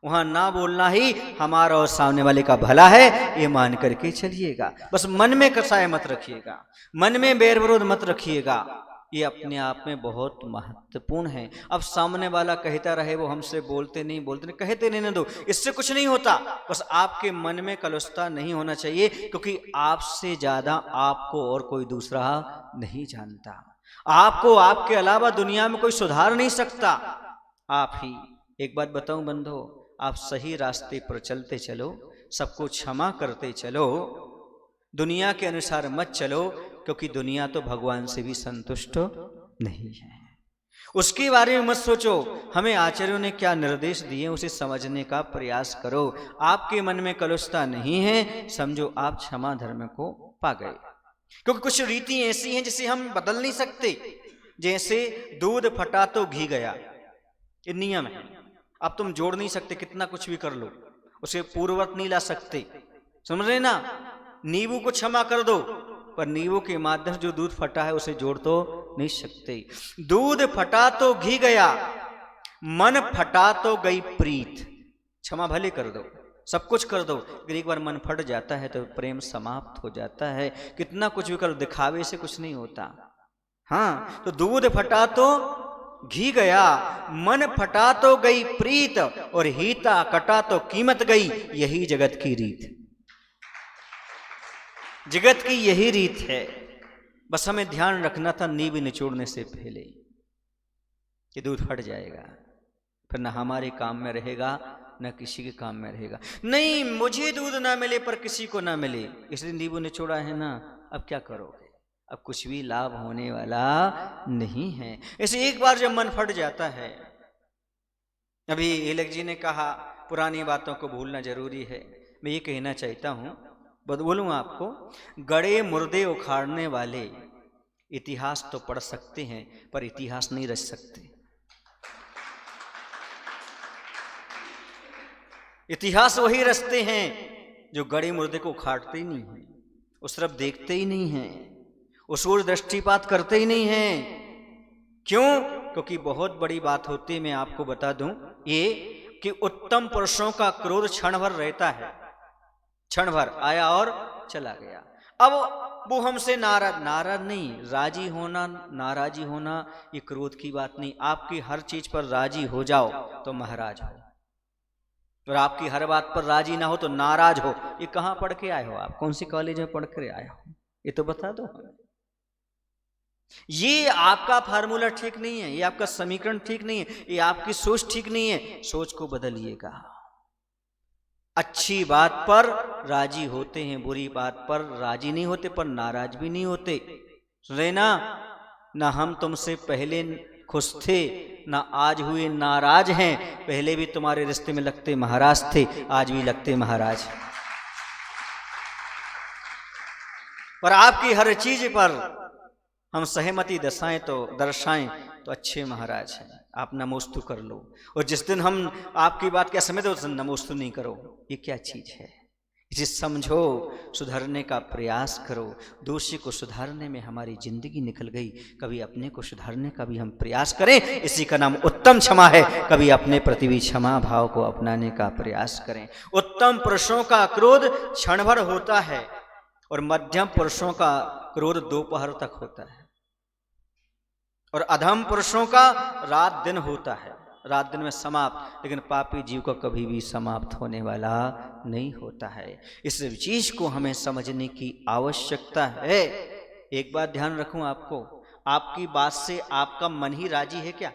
वहां ना बोलना ही हमारा और सामने वाले का भला है, ये मान करके चलिएगा। बस मन में कसाय मत रखिएगा, मन में बैर विरोध मत रखिएगा। ये अपने आप में बहुत महत्वपूर्ण है। अब सामने वाला कहता रहे वो हमसे बोलते नहीं कहते रहने दो, इससे कुछ नहीं होता। बस आपके मन में कलुषता नहीं होना चाहिए, क्योंकि आपसे ज्यादा आपको और कोई दूसरा नहीं जानता। आपको आपके अलावा दुनिया में कोई सुधार नहीं सकता, आप ही। एक बात बताऊं बंधो, आप सही रास्ते पर चलते चलो, सबको क्षमा करते चलो, दुनिया के अनुसार मत चलो, क्योंकि दुनिया तो भगवान से भी संतुष्ट नहीं है। उसके बारे में मत सोचो। हमें आचार्यों ने क्या निर्देश दिए उसे समझने का प्रयास करो। आपके मन में कलुषता नहीं है, समझो आप क्षमा धर्म को पा गए। क्योंकि कुछ रीति ऐसी हैं जिसे हम बदल नहीं सकते। जैसे दूध फटा तो घी गया, ये नियम है। अब तुम जोड़ नहीं सकते, कितना कुछ भी कर लो, उसे पूर्ववत नहीं ला सकते। समझ रहे ना? नींबू को क्षमा कर दो, पर नींबू के माध्यम से जो दूध फटा है उसे जोड़ तो नहीं सकते। दूध फटा तो घी गया, मन फटा तो गई प्रीत। क्षमा भले कर दो, सब कुछ कर दो, अगर एक बार मन फट जाता है तो प्रेम समाप्त हो जाता है। कितना कुछ भी करो, दिखावे से कुछ नहीं होता। हाँ, तो दूध फटा तो घी गया, मन फटा तो गई प्रीत, और हीता कटा तो कीमत गई। यही जगत की रीत, जगत की यही रीत है। बस हमें ध्यान रखना था नींव निचोड़ने से पहले कि दूध फट जाएगा, फिर न हमारे काम में रहेगा न किसी के काम में रहेगा। नहीं, मुझे दूध ना मिले पर किसी को ना मिले, इसलिए नींबू निचोड़ा है ना, अब क्या करोगे? अब कुछ भी लाभ होने वाला नहीं है। ऐसे एक बार जब मन फट जाता है, अभी एलक जी ने कहा पुरानी बातों को भूलना जरूरी है। मैं ये कहना चाहता हूँ, बोलूँ आपको, गड़े मुर्दे उखाड़ने वाले इतिहास तो पढ़ सकते हैं पर इतिहास नहीं रच सकते। इतिहास वही रचते हैं जो गड़े मुर्दे को उखाड़ते ही नहीं हैं, उस तरफ देखते ही नहीं हैं, उस ओर दृष्टिपात करते ही नहीं हैं। क्यों? क्योंकि बहुत बड़ी बात होती है, मैं आपको बता दूं ये, कि उत्तम पुरुषों का क्रोध क्षण भर रहता है, क्षण भर आया और चला गया। अब वो हमसे नाराज नहीं, राजी होना, नाराजी होना ये क्रोध की बात नहीं। आपकी हर चीज पर राजी हो जाओ तो महाराज हो, और आपकी हर बात पर राजी ना हो तो नाराज हो। ये कहाँ पढ़ के आए हो आप? कौन सी कॉलेज में पढ़ कर आए हो? ये तो बता दो। ये आपका फार्मूला ठीक नहीं है, ये आपका समीकरण ठीक नहीं है, ये आपकी सोच ठीक नहीं है। सोच को बदलिएगा। अच्छी बात पर राजी होते हैं, बुरी बात पर राजी नहीं होते, पर नाराज भी नहीं होते। सुने ना हम तुमसे पहले खुश थे, ना आज हुए नाराज हैं। पहले भी तुम्हारे रिश्ते में लगते महाराज थे, आज भी लगते महाराज। पर आपकी हर चीज पर हम सहमति दर्शाएं तो अच्छे महाराज हैं, आप नमोस्तु कर लो। और जिस दिन हम आपकी बात क्या समझते हो, उस दिन नमोस्तु नहीं करो। ये क्या चीज है? इसे समझो, सुधरने का प्रयास करो। दोषी को सुधारने में हमारी जिंदगी निकल गई, कभी अपने को सुधारने का भी हम प्रयास करें। इसी का नाम उत्तम क्षमा है। कभी अपने प्रति भी क्षमा भाव को अपनाने का प्रयास करें। उत्तम पुरुषों का क्रोध क्षण भर होता है और मध्यम पुरुषों का क्रोध दोपहर तक होता है, और अधम पुरुषों का रात दिन होता है, रात दिन में समाप्त। लेकिन पापी जीव का कभी भी समाप्त होने वाला नहीं होता है। इस चीज को हमें समझने की आवश्यकता है। एक बात ध्यान रखूं आपको, आपकी बात से आपका मन ही राजी है क्या?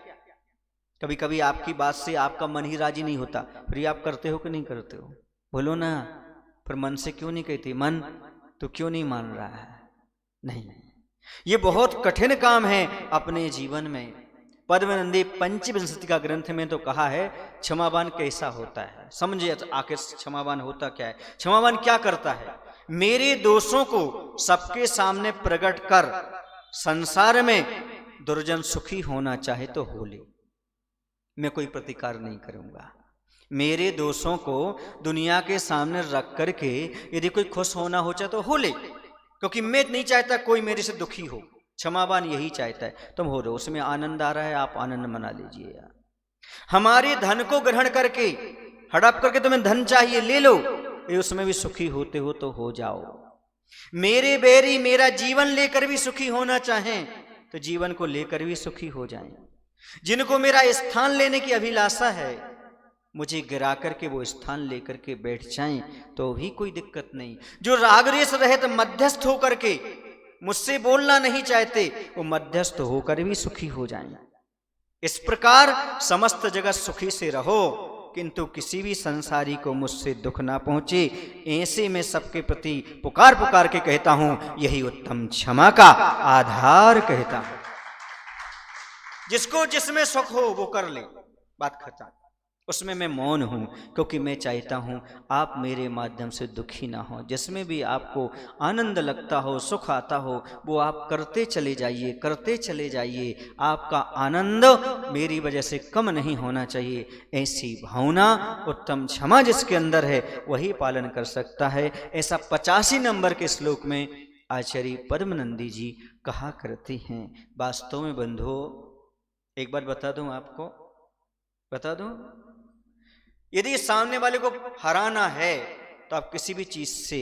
कभी कभी आपकी बात से आपका मन ही राजी नहीं होता, फिर आप करते हो कि नहीं करते हो? बोलो ना। फिर मन से क्यों नहीं कहते? मन तो क्यों नहीं मान रहा है? नहीं, ये बहुत कठिन काम है अपने जीवन में। पद्मनंदी पंचविंशति का ग्रंथ में तो कहा है क्षमावान कैसा होता है। समझिए आखिर क्षमावान होता क्या है। क्षमावान क्या करता है? मेरे दोषों को सबके सामने प्रकट कर संसार में दुर्जन सुखी होना चाहे तो हो ले, मैं कोई प्रतिकार नहीं करूंगा। मेरे दोषों को दुनिया के सामने रख करके यदि कोई खुश होना हो चाहे तो हो ले, क्योंकि मैं नहीं चाहता कोई मेरे से दुखी हो। क्षमावान यही चाहता है तुम हो रहे हो, उसमें आनंद आ रहा है, आप आनंद मना लीजिए यार। हमारे धन को ग्रहण करके हड़प करके तुम्हें धन चाहिए ले लो, ये उसमें भी सुखी होते हो तो हो जाओ। मेरे बैरी मेरा जीवन लेकर भी सुखी होना चाहें तो जीवन को लेकर भी सुखी हो जाएं। जिनको मेरा स्थान लेने की अभिलाषा है, मुझे गिरा करके वो स्थान लेकर के बैठ जाएं तो भी कोई दिक्कत नहीं। जो रागरेश रहित मध्यस्थ होकर के मुझसे बोलना नहीं चाहते, वो मध्यस्थ होकर भी सुखी हो जाएं। इस प्रकार समस्त जगत सुखी से रहो, किंतु किसी भी संसारी को मुझसे दुख ना पहुंचे। ऐसे में सबके प्रति पुकार के कहता हूं, यही उत्तम क्षमा का आधार कहता हूं। जिसको जिसमें सुख हो वो कर ले, बात खत्म। उसमें मैं मौन हूं, क्योंकि मैं चाहता हूं आप मेरे माध्यम से दुखी ना हो। जिसमें भी आपको आनंद लगता हो, सुख आता हो, वो आप करते चले जाइए, करते चले जाइए। आपका आनंद मेरी वजह से कम नहीं होना चाहिए। ऐसी भावना उत्तम क्षमा जिसके अंदर है वही पालन कर सकता है। ऐसा 85 नंबर के श्लोक में आचार्य पद्मनंदी जी कहा करते हैं। वास्तव में बंधुओं, एक बात बता दूं आपको, बता दूं, यदि सामने वाले को हराना है तो आप किसी भी चीज से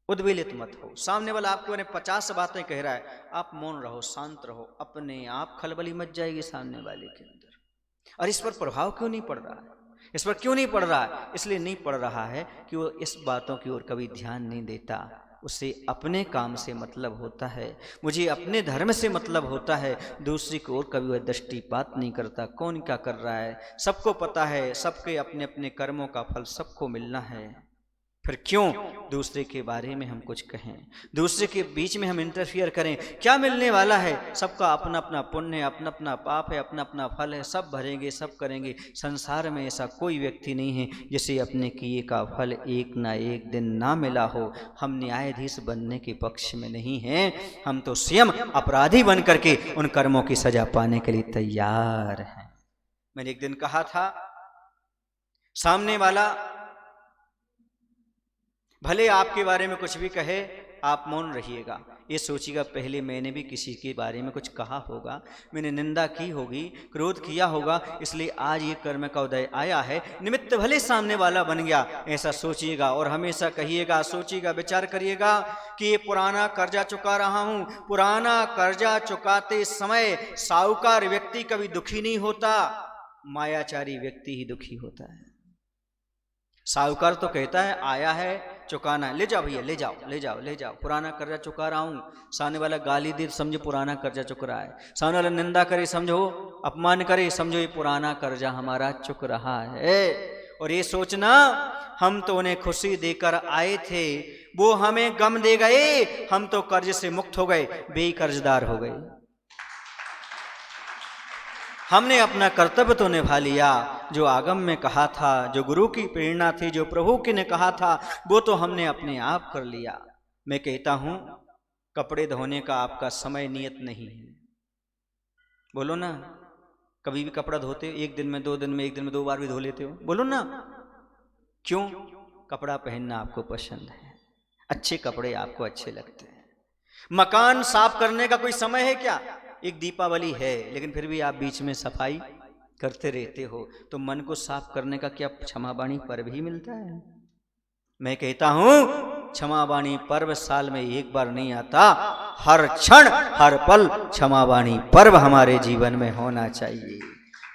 उद्वेलित मत हो। सामने वाला आपके बारे में 50 बातें कह रहा है, आप मौन रहो, शांत रहो, अपने आप खलबली मच जाएगी सामने वाले के अंदर। और इस पर प्रभाव क्यों नहीं पड़ रहा है? इस पर क्यों नहीं पड़ रहा है? इसलिए नहीं पड़ रहा है कि वो इस बातों की ओर कभी ध्यान नहीं देता। उसे अपने काम से मतलब होता है, मुझे अपने धर्म से मतलब होता है। दूसरी को और कभी वह दृष्टिपात नहीं करता, कौन क्या कर रहा है। सबको पता है, सबके अपने अपने कर्मों का फल सबको मिलना है। फिर क्यों दूसरे के बारे में हम कुछ कहें, दूसरे के बीच में हम इंटरफियर करें? क्या मिलने वाला है? सबका अपना अपना पुण्य है, अपना अपना पाप है, अपना अपना फल है, सब भरेंगे, सब करेंगे। संसार में ऐसा कोई व्यक्ति नहीं है जिसे अपने किए का फल एक ना एक दिन ना मिला हो। हम न्यायाधीश बनने के पक्ष में नहीं हैं, हम तो स्वयं अपराधी बन करके उन कर्मों की सजा पाने के लिए तैयार हैं। मैंने एक दिन कहा था, सामने वाला भले आपके बारे में कुछ भी कहे, आप मौन रहिएगा। ये सोचिएगा, पहले मैंने भी किसी के बारे में कुछ कहा होगा, मैंने निंदा की होगी, क्रोध किया होगा, इसलिए आज ये कर्म का उदय आया है। निमित्त भले सामने वाला बन गया, ऐसा सोचिएगा और हमेशा कहिएगा, सोचिएगा, विचार करिएगा कि ये पुराना कर्जा चुका रहा हूं। पुराना कर्जा चुकाते समय साहूकार व्यक्ति कभी दुखी नहीं होता, मायाचारी व्यक्ति ही दुखी होता है। साहूकार तो कहता है आया है चुकाना है, ले जाओ भैया, ले जाओ ले जाओ ले जाओ, पुराना कर्जा चुका रहा हूं। सामने वाला गाली दे समझो पुराना कर्जा चुक रहा है, सामने वाला निंदा करे समझो, अपमान करे समझो ये पुराना कर्जा हमारा चुक रहा है। और ये सोचना हम तो उन्हें खुशी देकर आए थे, वो हमें गम दे गए, हम तो कर्ज से मुक्त हो गए, बेकर्जदार हो गए। हमने अपना कर्तव्य तो निभा लिया, जो आगम में कहा था, जो गुरु की प्रेरणा थी, जो प्रभु की ने कहा था, वो तो हमने अपने आप कर लिया। मैं कहता हूं, कपड़े धोने का आपका समय नियत नहीं है। बोलो ना, कभी भी कपड़ा धोते हो? एक दिन में, 2 दिन में, 1 दिन में 2 बार भी धो लेते हो? बोलो ना, क्यों? कपड़ा पहनना आपको पसंद है, अच्छे कपड़े आपको अच्छे लगते हैं। मकान साफ करने का कोई समय है क्या? एक दीपावली है, लेकिन फिर भी आप बीच में सफाई करते रहते हो, तो मन को साफ करने का क्या क्षमावाणी पर्व ही मिलता है? मैं कहता हूं, क्षमावाणी पर्व साल में एक बार नहीं आता, हर क्षण हर पल क्षमावाणी पर्व हमारे जीवन में होना चाहिए।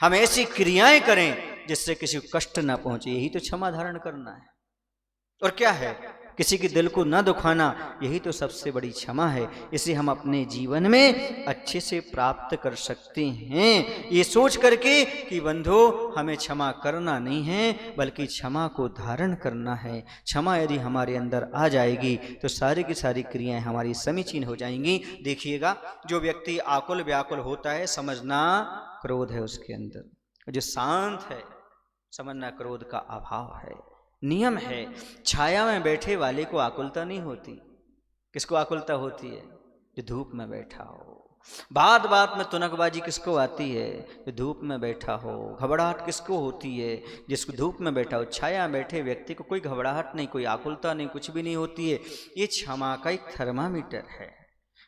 हम ऐसी क्रियाएं करें जिससे किसी को कष्ट ना पहुंचे, यही तो क्षमा धारण करना है। और क्या है? किसी के दिल को न दुखाना, यही तो सबसे बड़ी क्षमा है। इसे हम अपने जीवन में अच्छे से प्राप्त कर सकते हैं, ये सोच करके कि बंधु हमें क्षमा करना नहीं है, बल्कि क्षमा को धारण करना है। क्षमा यदि हमारे अंदर आ जाएगी तो सारी की सारी क्रियाएं हमारी समीचीन हो जाएंगी। देखिएगा, जो व्यक्ति आकुल व्याकुल होता है, समझना क्रोध है उसके अंदर। जो शांत है, समझना क्रोध का अभाव है। नियम है, छाया में बैठे वाले को आकुलता नहीं होती। किसको आकुलता होती है? जो धूप में बैठा हो। बात बात में तुनकबाजी किसको आती है? जो धूप में बैठा हो। घबराहट किसको होती है? जिसको धूप में बैठा हो। छाया में बैठे व्यक्ति को कोई घबराहट नहीं, कोई आकुलता नहीं, कुछ भी नहीं होती है। ये क्षमा का एक थर्मामीटर है।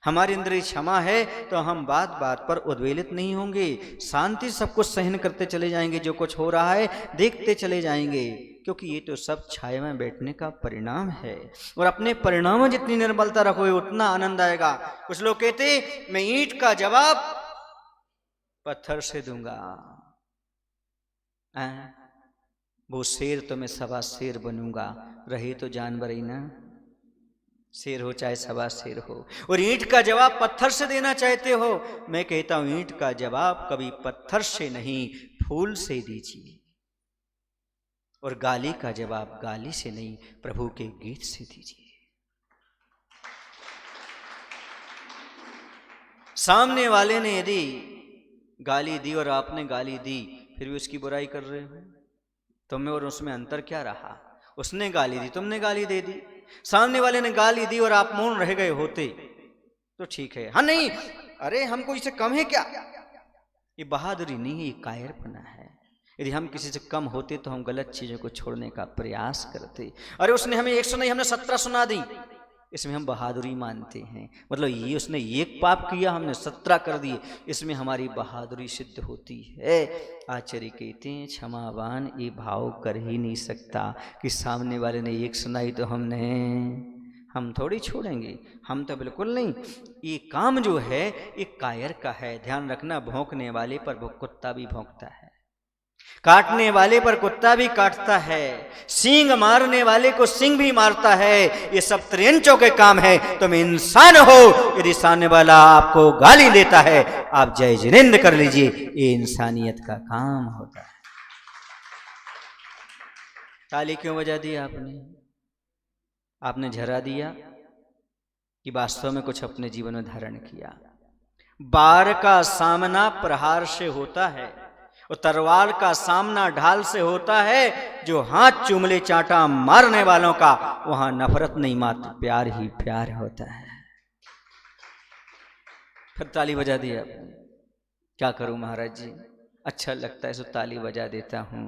हमारे अंदर ये क्षमा है तो हम बात बात पर उद्वेलित नहीं होंगे, शांति सब कुछ सहन करते चले जाएंगे, जो कुछ हो रहा है देखते चले जाएंगे, क्योंकि ये तो सब छाया में बैठने का परिणाम है। और अपने परिणाम में जितनी निर्मलता रखोगे उतना आनंद आएगा। कुछ लोग कहते मैं ईंट का जवाब पत्थर से दूंगा, वो शेर तो मैं 1.25 शेर बनूंगा। रहे तो जानवर ही ना, शेर हो चाहे 1.25 शेर हो। और ईंट का जवाब पत्थर से देना चाहते हो। मैं कहता हूं ईंट का जवाब कभी पत्थर से नहीं, फूल से दीजिए। और गाली का जवाब गाली से नहीं, प्रभु के गीत से दीजिए। सामने वाले ने यदि गाली दी और आपने गाली दी, फिर भी उसकी बुराई कर रहे हो, तुम्हें और उसमें अंतर क्या रहा? उसने गाली दी, तुमने गाली दे दी। सामने वाले ने गाली दी और आप मौन रह गए होते तो ठीक है। हाँ नहीं, अरे हमको इससे कम है क्या? ये बहादुरी नहीं है, ये कायरपना है। यदि हम किसी से कम होते तो हम गलत चीजों को छोड़ने का प्रयास करते। अरे उसने हमें 1 सुनाई, हमने 17 सुना दी, इसमें हम बहादुरी मानते हैं। मतलब ये उसने 1 पाप किया, हमने 17 कर दिए, इसमें हमारी बहादुरी सिद्ध होती है। आचार्य कहते हैं क्षमावान ये भाव कर ही नहीं सकता कि सामने वाले ने 1 सुनाई तो हम थोड़ी छोड़ेंगे, हम तो बिल्कुल नहीं। ये काम जो है ये कायर का है। ध्यान रखना, भौंकने वाले पर कुत्ता भी भौंकता है, काटने वाले पर कुत्ता भी काटता है, सींग मारने वाले को सींग भी मारता है। ये सब त्रियंचों के काम है। तुम इंसान हो, यदि सामने वाला आपको गाली देता है आप जय जिनेंद्र कर लीजिए, ये इंसानियत का काम होता है। ताली क्यों बजा दी आपने? आपने झरा दिया कि वास्तव में कुछ अपने जीवन में धारण किया। बार का सामना प्रहार से होता है और तलवार का सामना ढाल से होता है। जो हाथ चुमले चाटा मारने वालों का वहां नफरत नहीं, मात्र प्यार ही प्यार होता है। फिर ताली बजा दी आपने। क्या करूं महाराज जी, अच्छा लगता है तो ताली बजा देता हूं।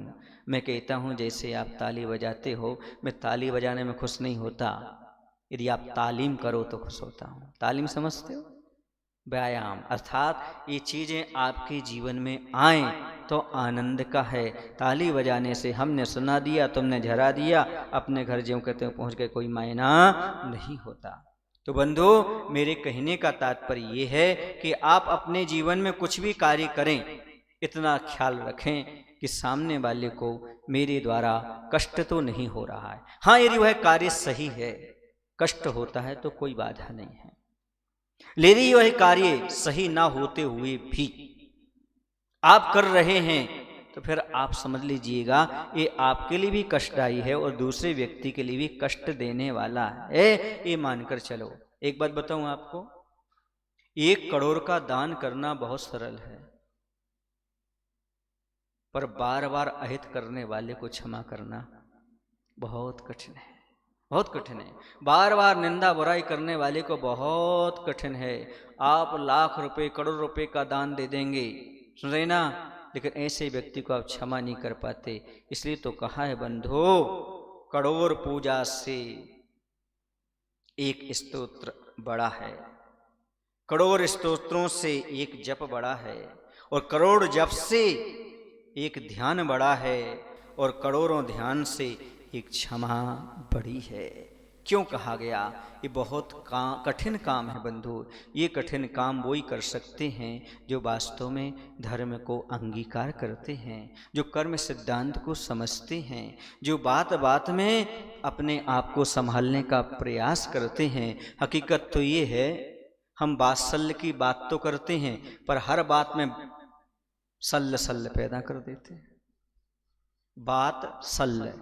मैं कहता हूं जैसे आप ताली बजाते हो, मैं ताली बजाने में खुश नहीं होता, यदि आप तालीम करो तो खुश होता हूं। तालीम समझते हो? व्यायाम, अर्थात ये चीजें आपके जीवन में आए तो आनंद का है। ताली बजाने से हमने सुना दिया, तुमने झरा दिया, अपने घर ज्यों कहते हो पहुंच गए, कोई मायना नहीं होता। तो बंधु, मेरे कहने का तात्पर्य ये है कि आप अपने जीवन में कुछ भी कार्य करें, इतना ख्याल रखें कि सामने वाले को मेरे द्वारा कष्ट तो नहीं हो रहा है। हाँ, यदि वह कार्य सही है, कष्ट होता है तो कोई बाधा नहीं है, लेकिन वह कार्य सही ना होते हुए भी आप कर रहे हैं तो फिर आप समझ लीजिएगा ये आपके लिए भी कष्टदायी है और दूसरे व्यक्ति के लिए भी कष्ट देने वाला है, ये मानकर चलो। एक बात बताऊं आपको, 1 करोड़ का दान करना बहुत सरल है, पर बार बार अहित करने वाले को क्षमा करना बहुत कठिन है, बहुत कठिन है। बार बार निंदा बुराई करने वाले को बहुत कठिन है। आप लाख रुपए करोड़ रुपए का दान दे देंगे, सुन रहे ना, लेकिन ऐसे व्यक्ति को आप क्षमा नहीं कर पाते। इसलिए तो कहा है बंधु, करोड़ पूजा से एक स्तोत्र बड़ा है, करोड़ स्तोत्रों से एक जप बड़ा है, और करोड़ जप से एक ध्यान बड़ा है, और करोड़ों ध्यान से एक क्षमा बड़ी है। क्यों कहा गया? ये बहुत कठिन काम है बंधु। ये कठिन काम वो ही कर सकते हैं जो वास्तव में धर्म को अंगीकार करते हैं, जो कर्म सिद्धांत को समझते हैं, जो बात बात में अपने आप को संभालने का प्रयास करते हैं। हकीकत तो ये है, हम वात्सल्य की बात तो करते हैं, पर हर बात में सल्ल सल्ल पैदा कर देते हैं। बात सल्ल,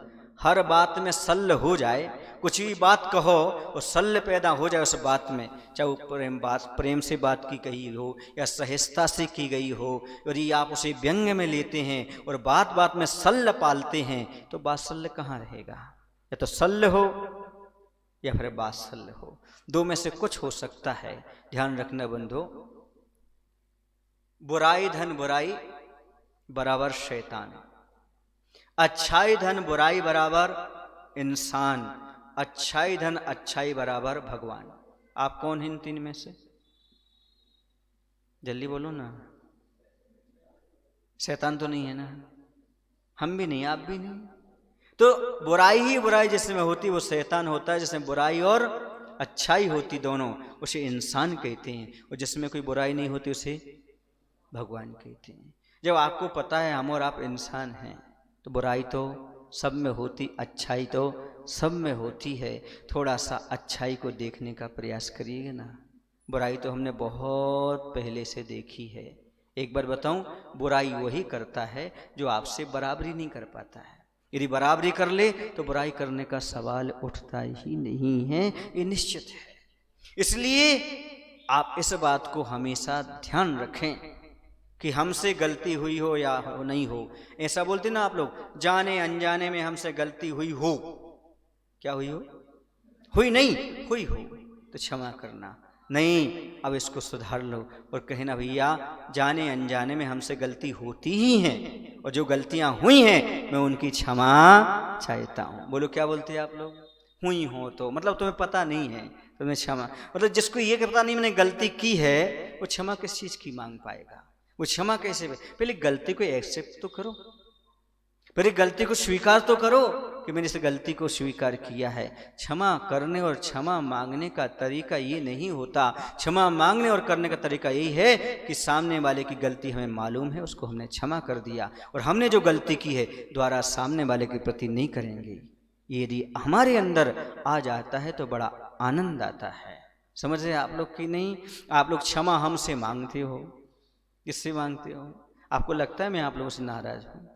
हर बात में सल्ल हो जाए, कुछ भी बात कहो और सल्ल पैदा हो जाए उस बात में, चाहे वो प्रेम से बात की गई हो या सहजता से की गई हो, यदि आप उसे व्यंग्य में लेते हैं और बात बात में सल्ल पालते हैं तो बात्सल्य कहाँ रहेगा? या तो सल्ल हो या फिर बात्सल्य हो, दो में से कुछ हो सकता है। ध्यान रखना बंधु, बुराई धन बुराई बराबर शैतान, अच्छाई धन बुराई बराबर इंसान, अच्छाई धन अच्छाई बराबर भगवान। आप कौन हैं इन 3 में से? जल्दी बोलो ना। शैतान तो नहीं है ना? हम भी नहीं, आप भी नहीं। तो बुराई ही बुराई जिसमें होती वो शैतान होता है, जिसमें बुराई और अच्छाई होती दोनों उसे इंसान कहते हैं, और जिसमें कोई बुराई नहीं होती उसे भगवान कहते हैं। जब आपको पता है हम और आप इंसान हैं तो बुराई तो सब में होती, अच्छाई तो सब में होती है। थोड़ा सा अच्छाई को देखने का प्रयास करिएगा ना। बुराई तो हमने बहुत पहले से देखी है। एक बार बताऊं, बुराई वही करता है जो आपसे बराबरी नहीं कर पाता है। यदि बराबरी कर ले तो बुराई करने का सवाल उठता ही नहीं है, ये निश्चित है। इसलिए आप इस बात को हमेशा ध्यान रखें कि हमसे गलती हुई हो या नहीं हो। ऐसा बोलते ना आप लोग, जाने अनजाने में हमसे गलती हुई हो, क्या हुई हो? हुई नहीं, हुई हो तो क्षमा करना, नहीं अब इसको सुधार लो और कहना भैया जाने अनजाने में हमसे गलती होती ही है, और जो गलतियां हुई हैं मैं उनकी क्षमा चाहता हूं। बोलो क्या बोलते हैं आप लोग? हुई हो तो मतलब तुम्हें पता नहीं है, तुम्हें क्षमा, मतलब जिसको ये पता नहीं मैंने गलती की है वो क्षमा किस चीज की मांग पाएगा? वो क्षमा कैसे? पहले गलती को एक्सेप्ट तो करो, पहले गलती को स्वीकार तो करो कि मैंने इस गलती को स्वीकार किया है। क्षमा करने और क्षमा मांगने का तरीका ये नहीं होता। क्षमा मांगने और करने का तरीका यही है कि सामने वाले की गलती हमें मालूम है, उसको हमने क्षमा कर दिया, और हमने जो गलती की है दोबारा सामने वाले के प्रति नहीं करेंगे। यदि हमारे अंदर आ जाता है तो बड़ा आनंद आता है। समझ रहे आप लोग कि नहीं? आप लोग क्षमा हमसे मांगते हो, किससे मांगते हो? आपको लगता है मैं आप लोगों से नाराज हूँ?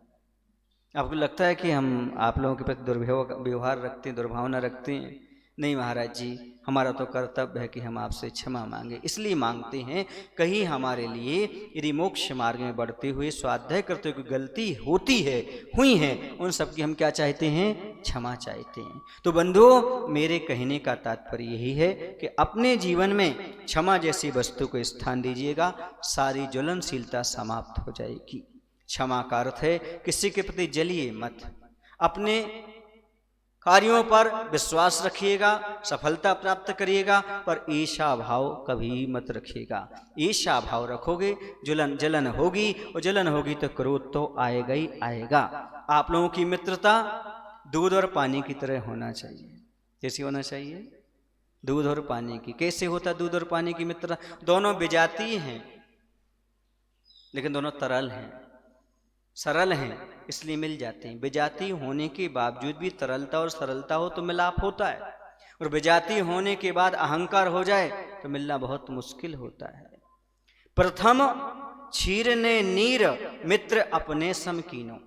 आपको लगता है कि हम आप लोगों के प्रति दुर्व्यवहार रखते हैं, दुर्भावना रखते हैं? नहीं महाराज जी, हमारा तो कर्तव्य है कि हम आपसे क्षमा मांगे, इसलिए मांगते हैं कहीं हमारे लिए यदि मोक्ष मार्ग में बढ़ते हुए स्वाध्याय करते हुए कोई गलती होती है, हुई है, उन सब की हम क्या चाहते हैं? क्षमा चाहते हैं। तो बंधुओं, मेरे कहने का तात्पर्य यही है कि अपने जीवन में क्षमा जैसी वस्तु को स्थान दीजिएगा, सारी ज्वलनशीलता समाप्त हो जाएगी। क्षमा का अर्थ है किसी के प्रति जलिए मत, अपने कार्यों पर विश्वास रखिएगा, सफलता प्राप्त करिएगा, पर ईर्ष्या भाव कभी मत रखिएगा। ईर्ष्या भाव रखोगे जलन होगी, और जलन होगी तो क्रोध तो आएगा ही आएगा। आप लोगों की मित्रता दूध और पानी की तरह होना चाहिए। कैसी होना चाहिए? दूध और पानी की। कैसे होता दूध और पानी की मित्रता? दोनों विजातीय हैं, लेकिन दोनों तरल हैं, सरल हैं, इसलिए मिल जाते हैं। विजातीय होने के बावजूद भी तरलता और सरलता हो तो मिलाप होता है, और विजातीय होने के बाद अहंकार हो जाए तो मिलना बहुत मुश्किल होता है। प्रथम क्षीरने नीर मित्र अपने सम कीनो।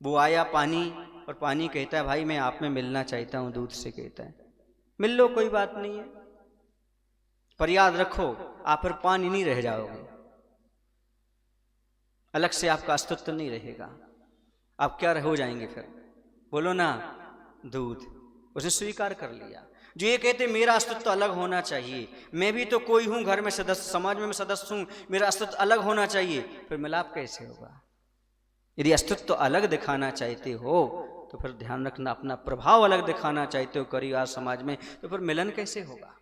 वो आया पानी, और पानी कहता है भाई मैं आप में मिलना चाहता हूं, दूध से कहता है मिल लो, कोई बात नहीं है, पर याद रखो आप फिर पानी नहीं रह जाओगे, अलग से आपका अस्तित्व नहीं रहेगा। आप क्या हो जाएंगे फिर? बोलो ना, दूध। उसे स्वीकार कर लिया। जो ये कहते मेरा अस्तित्व अलग होना चाहिए, मैं भी तो कोई हूं, घर में सदस्य, समाज में मैं सदस्य हूं, मेरा अस्तित्व अलग होना चाहिए, फिर मिलाप कैसे होगा? यदि अस्तित्व अलग दिखाना चाहते हो तो फिर ध्यान रखना, अपना प्रभाव अलग दिखाना चाहते हो परिवार समाज में, तो फिर मिलन कैसे होगा?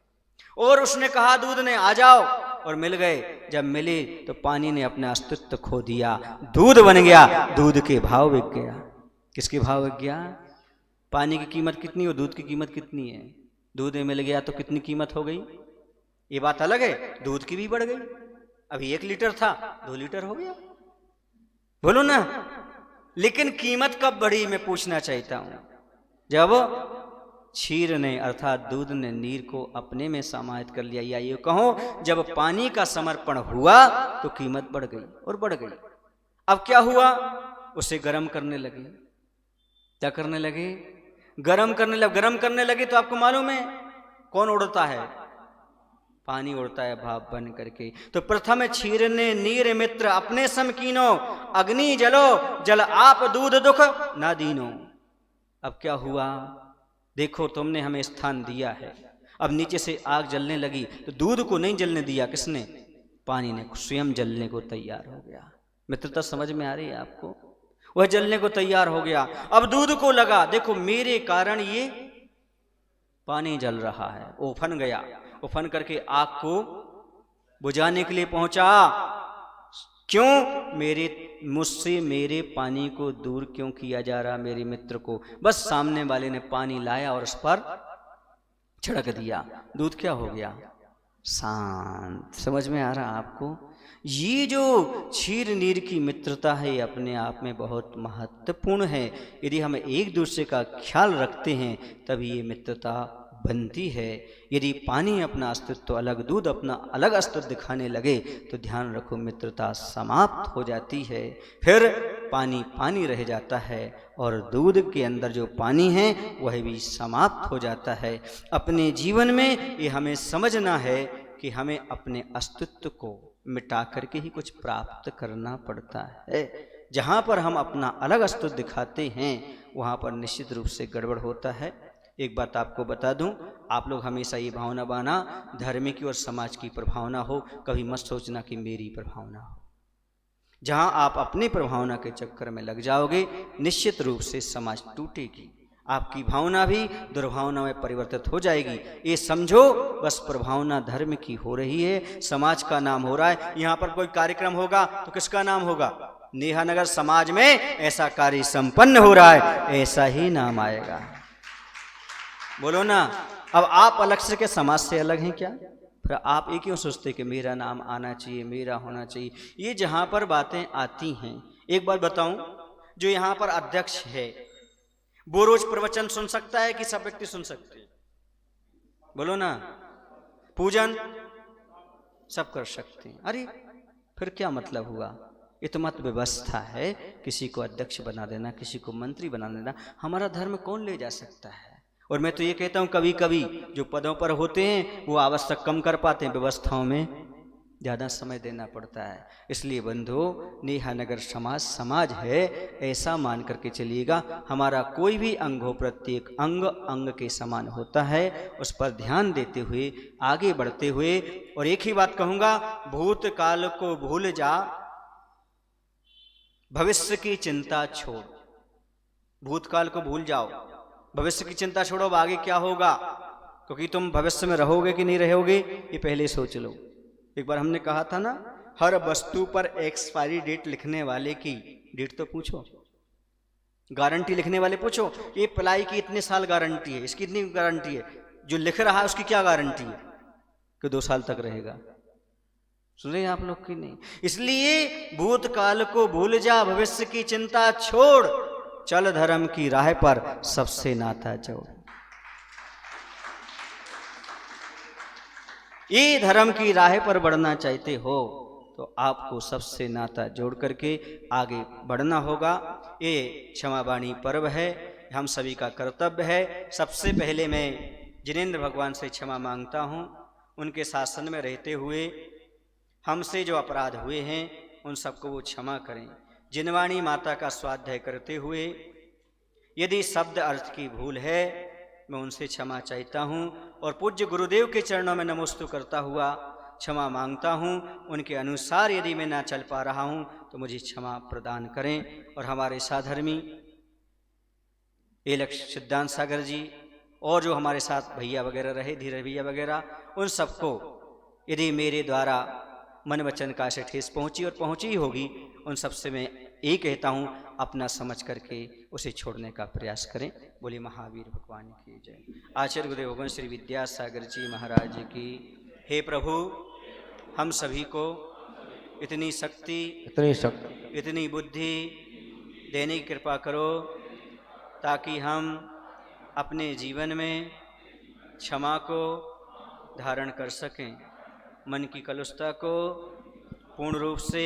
और उसने कहा दूध ने आ जाओ, और मिल गए। जब मिले तो पानी ने अपना अस्तित्व खो दिया, दूध बन गया, दूध के भाव बिक गया। किसके भाव बिक गया? पानी की कीमत कितनी और दूध की कीमत कितनी है? दूध में मिल गया तो कितनी कीमत हो गई? ये बात अलग है, दूध की भी बढ़ गई। अभी 1 लीटर था 2 लीटर हो गया, बोलो ना। लेकिन कीमत कब बढ़ी मैं पूछना चाहता हूं, जब क्षीर ने अर्थात दूध ने नीर को अपने में समाहित कर लिया, या ये कहो जब पानी का समर्पण हुआ तो कीमत बढ़ गई और बढ़ गई। अब क्या हुआ? उसे गर्म करने लगे। क्या करने लगे? गर्म करने लगे तो आपको मालूम है कौन उड़ता है? पानी उड़ता है भाप बन करके। तो प्रथम क्षीरने नीर मित्र अपने सम कीनो, अग्नि जलो जल आप दूध दुख ना दीनो। अब क्या हुआ? देखो तुमने हमें स्थान दिया है, अब नीचे से आग जलने लगी तो दूध को नहीं जलने दिया, किसने? पानी ने स्वयं जलने को तैयार हो गया। मित्रता समझ में आ रही है आपको? वह जलने को तैयार हो गया। अब दूध को लगा देखो मेरे कारण ये पानी जल रहा है, उफन गया, उफन करके आग को बुझाने के लिए पहुंचा। क्यों? मुझसे मेरे पानी को दूर क्यों किया जा रहा मेरे मित्र को? बस सामने वाले ने पानी लाया और उस पर छिड़क दिया, दूध क्या हो गया? शांत। समझ में आ रहा आपको? ये जो क्षीर नीर की मित्रता है अपने आप में बहुत महत्वपूर्ण है। यदि हम एक दूसरे का ख्याल रखते हैं तभी ये मित्रता बनती है। यदि पानी अपना अस्तित्व अलग, दूध अपना अलग अस्तित्व दिखाने लगे तो ध्यान रखो मित्रता समाप्त हो जाती है। फिर पानी पानी रह जाता है और दूध के अंदर जो पानी है वह भी समाप्त हो जाता है। अपने जीवन में ये हमें समझना है कि हमें अपने अस्तित्व को मिटा करके ही कुछ प्राप्त करना पड़ता है। जहाँ पर हम अपना अलग अस्तित्व दिखाते हैं वहाँ पर निश्चित रूप से गड़बड़ होता है। एक बात आपको बता दूं, आप लोग हमेशा ये भावना बना धर्म की और समाज की प्रभावना हो, कभी मत सोचना कि मेरी प्रभावना हो। जहां आप अपनी प्रभावना के चक्कर में लग जाओगे निश्चित रूप से समाज टूटेगी, आपकी भावना भी दुर्भावना में परिवर्तित हो जाएगी। ये समझो बस प्रभावना धर्म की हो रही है, समाज का नाम हो रहा है। यहाँ पर कोई कार्यक्रम होगा तो किसका नाम होगा? नेहानगर समाज में ऐसा कार्य संपन्न हो रहा है, ऐसा ही नाम आएगा। बोलो ना। अब आप अलग से के समाज से अलग हैं क्या? फिर आप ये क्यों सोचते कि मेरा नाम आना चाहिए, मेरा होना चाहिए? ये जहाँ पर बातें आती हैं, एक बात बताऊं, जो यहाँ पर अध्यक्ष है वो रोज प्रवचन सुन सकता है कि सब व्यक्ति सुन सकते? बोलो ना। पूजन सब कर सकते हैं। अरे फिर क्या मतलब हुआ? ये तो मत व्यवस्था है, किसी को अध्यक्ष बना देना, किसी को मंत्री बना देना। हमारा धर्म कौन ले जा सकता है? और मैं तो ये कहता हूँ कभी कभी जो पदों पर होते हैं वो आवश्यक कम कर पाते हैं, व्यवस्थाओं में ज़्यादा समय देना पड़ता है। इसलिए बंधु, नेहानगर समाज है ऐसा मान करके चलिएगा। हमारा कोई भी अंग हो, प्रत्येक अंग अंग के समान होता है, उस पर ध्यान देते हुए आगे बढ़ते हुए। और एक ही बात कहूँगा, भूतकाल को भूल जा, भविष्य की चिंता छोड़। भूतकाल को भूल जाओ, भविष्य की चिंता छोड़ो, अब आगे क्या होगा, क्योंकि तुम भविष्य में रहोगे कि नहीं रहोगे ये पहले सोच लो। एक बार हमने कहा था ना, हर वस्तु पर एक्सपायरी डेट लिखने वाले की डेट तो पूछो, गारंटी लिखने वाले पूछो, ये प्लाई की इतने साल गारंटी है, इसकी इतनी गारंटी है, जो लिख रहा है उसकी क्या गारंटी है कि 2 साल तक रहेगा। सुन रहे हैं आप लोग की नहीं? इसलिए भूतकाल को भूल जा, भविष्य की चिंता छोड़, चल धर्म की राह पर सबसे नाता जोड़। ये धर्म की राह पर बढ़ना चाहते हो तो आपको सबसे नाता जोड़ करके आगे बढ़ना होगा। ये क्षमावाणी पर्व है, हम सभी का कर्तव्य है। सबसे पहले मैं जिनेंद्र भगवान से क्षमा मांगता हूँ, उनके शासन में रहते हुए हमसे जो अपराध हुए हैं उन सबको वो क्षमा करें। जिनवाणी माता का स्वाध्याय करते हुए यदि शब्द अर्थ की भूल है मैं उनसे क्षमा चाहता हूँ, और पूज्य गुरुदेव के चरणों में नमोस्तु करता हुआ क्षमा मांगता हूँ। उनके अनुसार यदि मैं ना चल पा रहा हूँ तो मुझे क्षमा प्रदान करें। और हमारे साधर्मी एलक्ष सिद्धांत सागर जी और जो हमारे साथ भैया वगैरह रहे, धीरे भैया वगैरह, उन सबको यदि मेरे द्वारा मन वचन का से ठेस पहुँची और पहुँची होगी, उन सबसे मैं ये कहता हूँ अपना समझ करके उसे छोड़ने का प्रयास करें। बोले महावीर भगवान की जय। आचार्य गुरुदेव भगवान श्री विद्यासागर जी महाराज की। हे प्रभु, हम सभी को इतनी शक्ति, इतनी बुद्धि देने की कृपा करो ताकि हम अपने जीवन में क्षमा को धारण कर सकें, मन की कलुषता को पूर्ण रूप से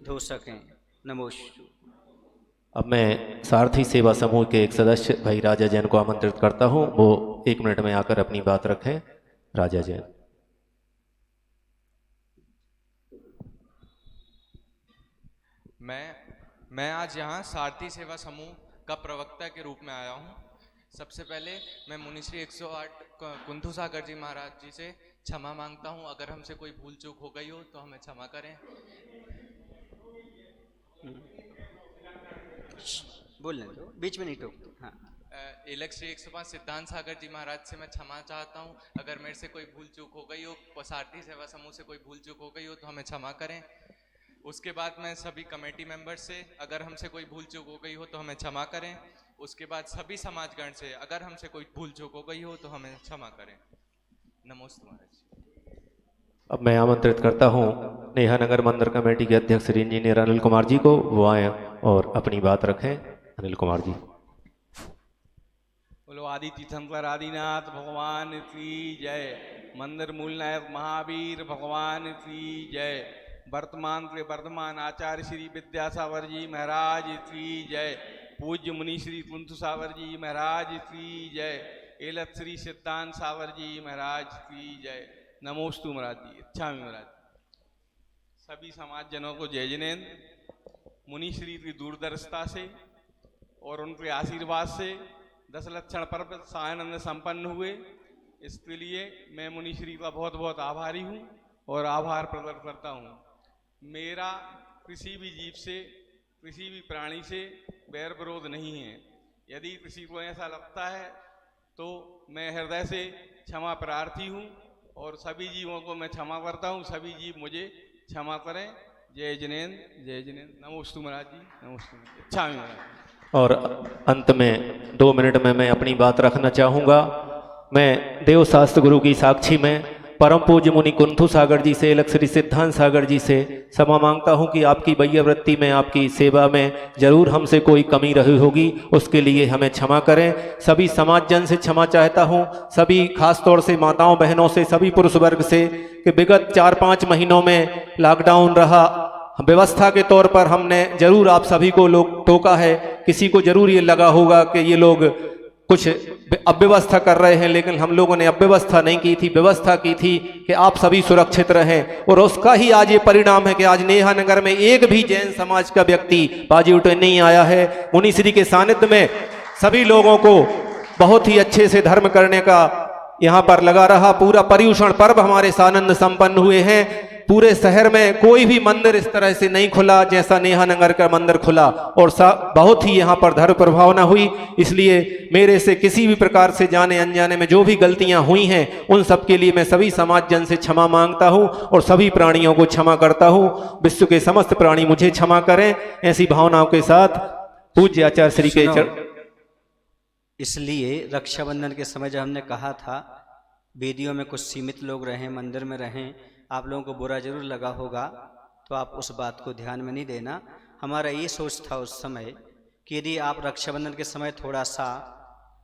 धो सकें। नमोस्तु। अब मैं सारथी सेवा समूह के एक सदस्य भाई राजा जैन को आमंत्रित करता हूं, वो 1 मिनट में आकर अपनी बात रखें। राजा जैन। मैं आज यहाँ सारथी सेवा समूह का प्रवक्ता के रूप में आया हूँ। सबसे पहले मैं मुनिश्री 108 कुंथू सागर जी महाराज जी से क्षमा मांगता हूँ। अगर हमसे कोई भूल चूक हो गई हो तो हमें क्षमा करें। बोलने दो, बीच में नहीं टोकते। हाँ। एलक्स 105 सिद्धांत सागर जी महाराज से मैं क्षमा चाहता हूँ। अगर मेरे से कोई भूल चूक हो गई हो, सारथी सेवा समूह से कोई भूल चूक हो गई हो तो हमें क्षमा करें। उसके बाद मैं सभी कमेटी मेंबर्स से अगर हमसे कोई भूल चूक हो गई हो तो हमें क्षमा करें। उसके बाद सभी समाजगण से अगर हमसे कोई भूल चूक हो गई हो तो हमें क्षमा करें। नमोस्तु महाराज। अब मैं आमंत्रित करता हूं नेहानगर मंदिर कमेटी के अध्यक्ष श्री इंजीनियर अनिल कुमार जी को, वो आए और अपनी बात रखें। अनिल कुमार जी। बोलो आदि तीर्थंकर आदिनाथ भगवान की जय। मंदिर मूल नायक महावीर भगवान की जय। वर्तमान के वर्तमान आचार्य श्री विद्यासागर जी महाराज की जय। पूज्य मुनि श्री कुंथू सागर जी महाराज की जय। एलत श्री सिद्धांत सागर जी महाराज की जय। नमोस्तु महाराज जी। अच्छा महाराज। सभी समाज जनों को जय जिनेन्द्र। मुनि श्री की दूरदर्शिता से और उनके आशीर्वाद से 10 लक्षण पर्व सायनंद संपन्न हुए। इसके लिए मैं मुनि श्री का बहुत बहुत आभारी हूँ और आभार प्रकट करता हूँ। मेरा किसी भी जीव से, किसी भी प्राणी से बैर विरोध नहीं है। यदि किसी को ऐसा लगता है तो मैं हृदय से क्षमा प्रार्थी हूँ और सभी जीवों को मैं क्षमा करता हूँ। सभी जीव मुझे क्षमा करें। जय जिनेन्द्र, जय जिनेन्द्र। नमोस्तु महाराज जी, नमोस्तु। अच्छा महाराज। और अंत में 2 मिनट में मैं अपनी बात रखना चाहूँगा। मैं देव शास्त्र गुरु की साक्षी में परम पूज्य मुनि कुंथू सागर जी से, श्री सिद्धांत सागर जी से क्षमा मांगता हूँ कि आपकी वैयावृत्ति में, आपकी सेवा में जरूर हमसे कोई कमी रही होगी, उसके लिए हमें क्षमा करें। सभी समाजजन से क्षमा चाहता हूँ, सभी खास तौर से माताओं बहनों से, सभी पुरुष वर्ग से, कि विगत 4-5 महीनों में लॉकडाउन रहा, व्यवस्था के तौर पर हमने जरूर आप सभी को लोग टोका है। किसी को जरूर ये लगा होगा कि ये लोग कुछ अव्यवस्था कर रहे हैं, लेकिन हम लोगों ने अव्यवस्था नहीं की थी, व्यवस्था की थी कि आप सभी सुरक्षित रहें। और उसका ही आज ये परिणाम है कि आज नेहा नगर में एक भी जैन समाज का व्यक्ति बाजी उठे नहीं आया है। मुनि श्री के सानिध्य में सभी लोगों को बहुत ही अच्छे से धर्म करने का यहाँ पर लगा रहा। पूरा पर्युषण पर्व हमारे सानंद संपन्न हुए हैं। पूरे शहर में कोई भी मंदिर इस तरह से नहीं खुला जैसा नेहा नगर का मंदिर खुला, और बहुत ही यहाँ पर धर्म प्रभावना हुई। इसलिए मेरे से किसी भी प्रकार से जाने अनजाने में जो भी गलतियां हुई हैं उन सब के लिए मैं सभी समाज जन से क्षमा मांगता हूं और सभी प्राणियों को क्षमा करता हूं। विश्व के समस्त प्राणी मुझे क्षमा करें। ऐसी भावनाओं के साथ पूज्य आचार्य श्री के इसलिए रक्षाबंधन के समय जब हमने कहा था वेदियों में कुछ सीमित लोग रहें, मंदिर में रहें, आप लोगों को बुरा जरूर लगा होगा, तो आप उस बात को ध्यान में नहीं देना। हमारा ये सोच था उस समय कि यदि आप रक्षाबंधन के समय थोड़ा सा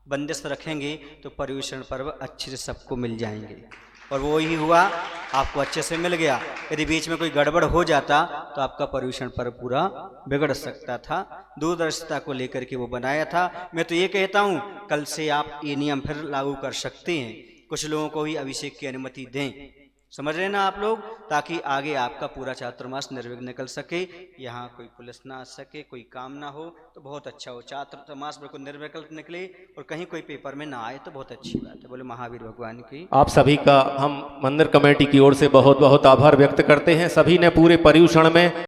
बंदिश रखेंगे तो पर्युषण पर्व अच्छे से सबको मिल जाएंगे, और वो ही हुआ, आपको अच्छे से मिल गया। यदि बीच में कोई गड़बड़ हो जाता तो आपका पर्युषण पर्व पूरा बिगड़ सकता था। दूरदर्शिता को लेकर के वो बनाया था। मैं तो ये कहता हूँ कल से आप ये नियम फिर लागू कर सकते हैं, कुछ लोगों को ही अभिषेक की अनुमति दें, समझ रहे ना आप लोग, ताकि आगे आपका पूरा चातुर्मास निर्विघ्न निकल सके, यहाँ कोई पुलिस ना आ सके, कोई काम ना हो तो बहुत अच्छा हो। चातुर्मास बिल्कुल निर्विकल्प निकले और कहीं कोई पेपर में ना आए तो बहुत अच्छी बात है। बोले महावीर भगवान की। आप सभी का हम मंदिर कमेटी की ओर से बहुत बहुत आभार व्यक्त करते हैं। सभी ने पूरे पर्युषण में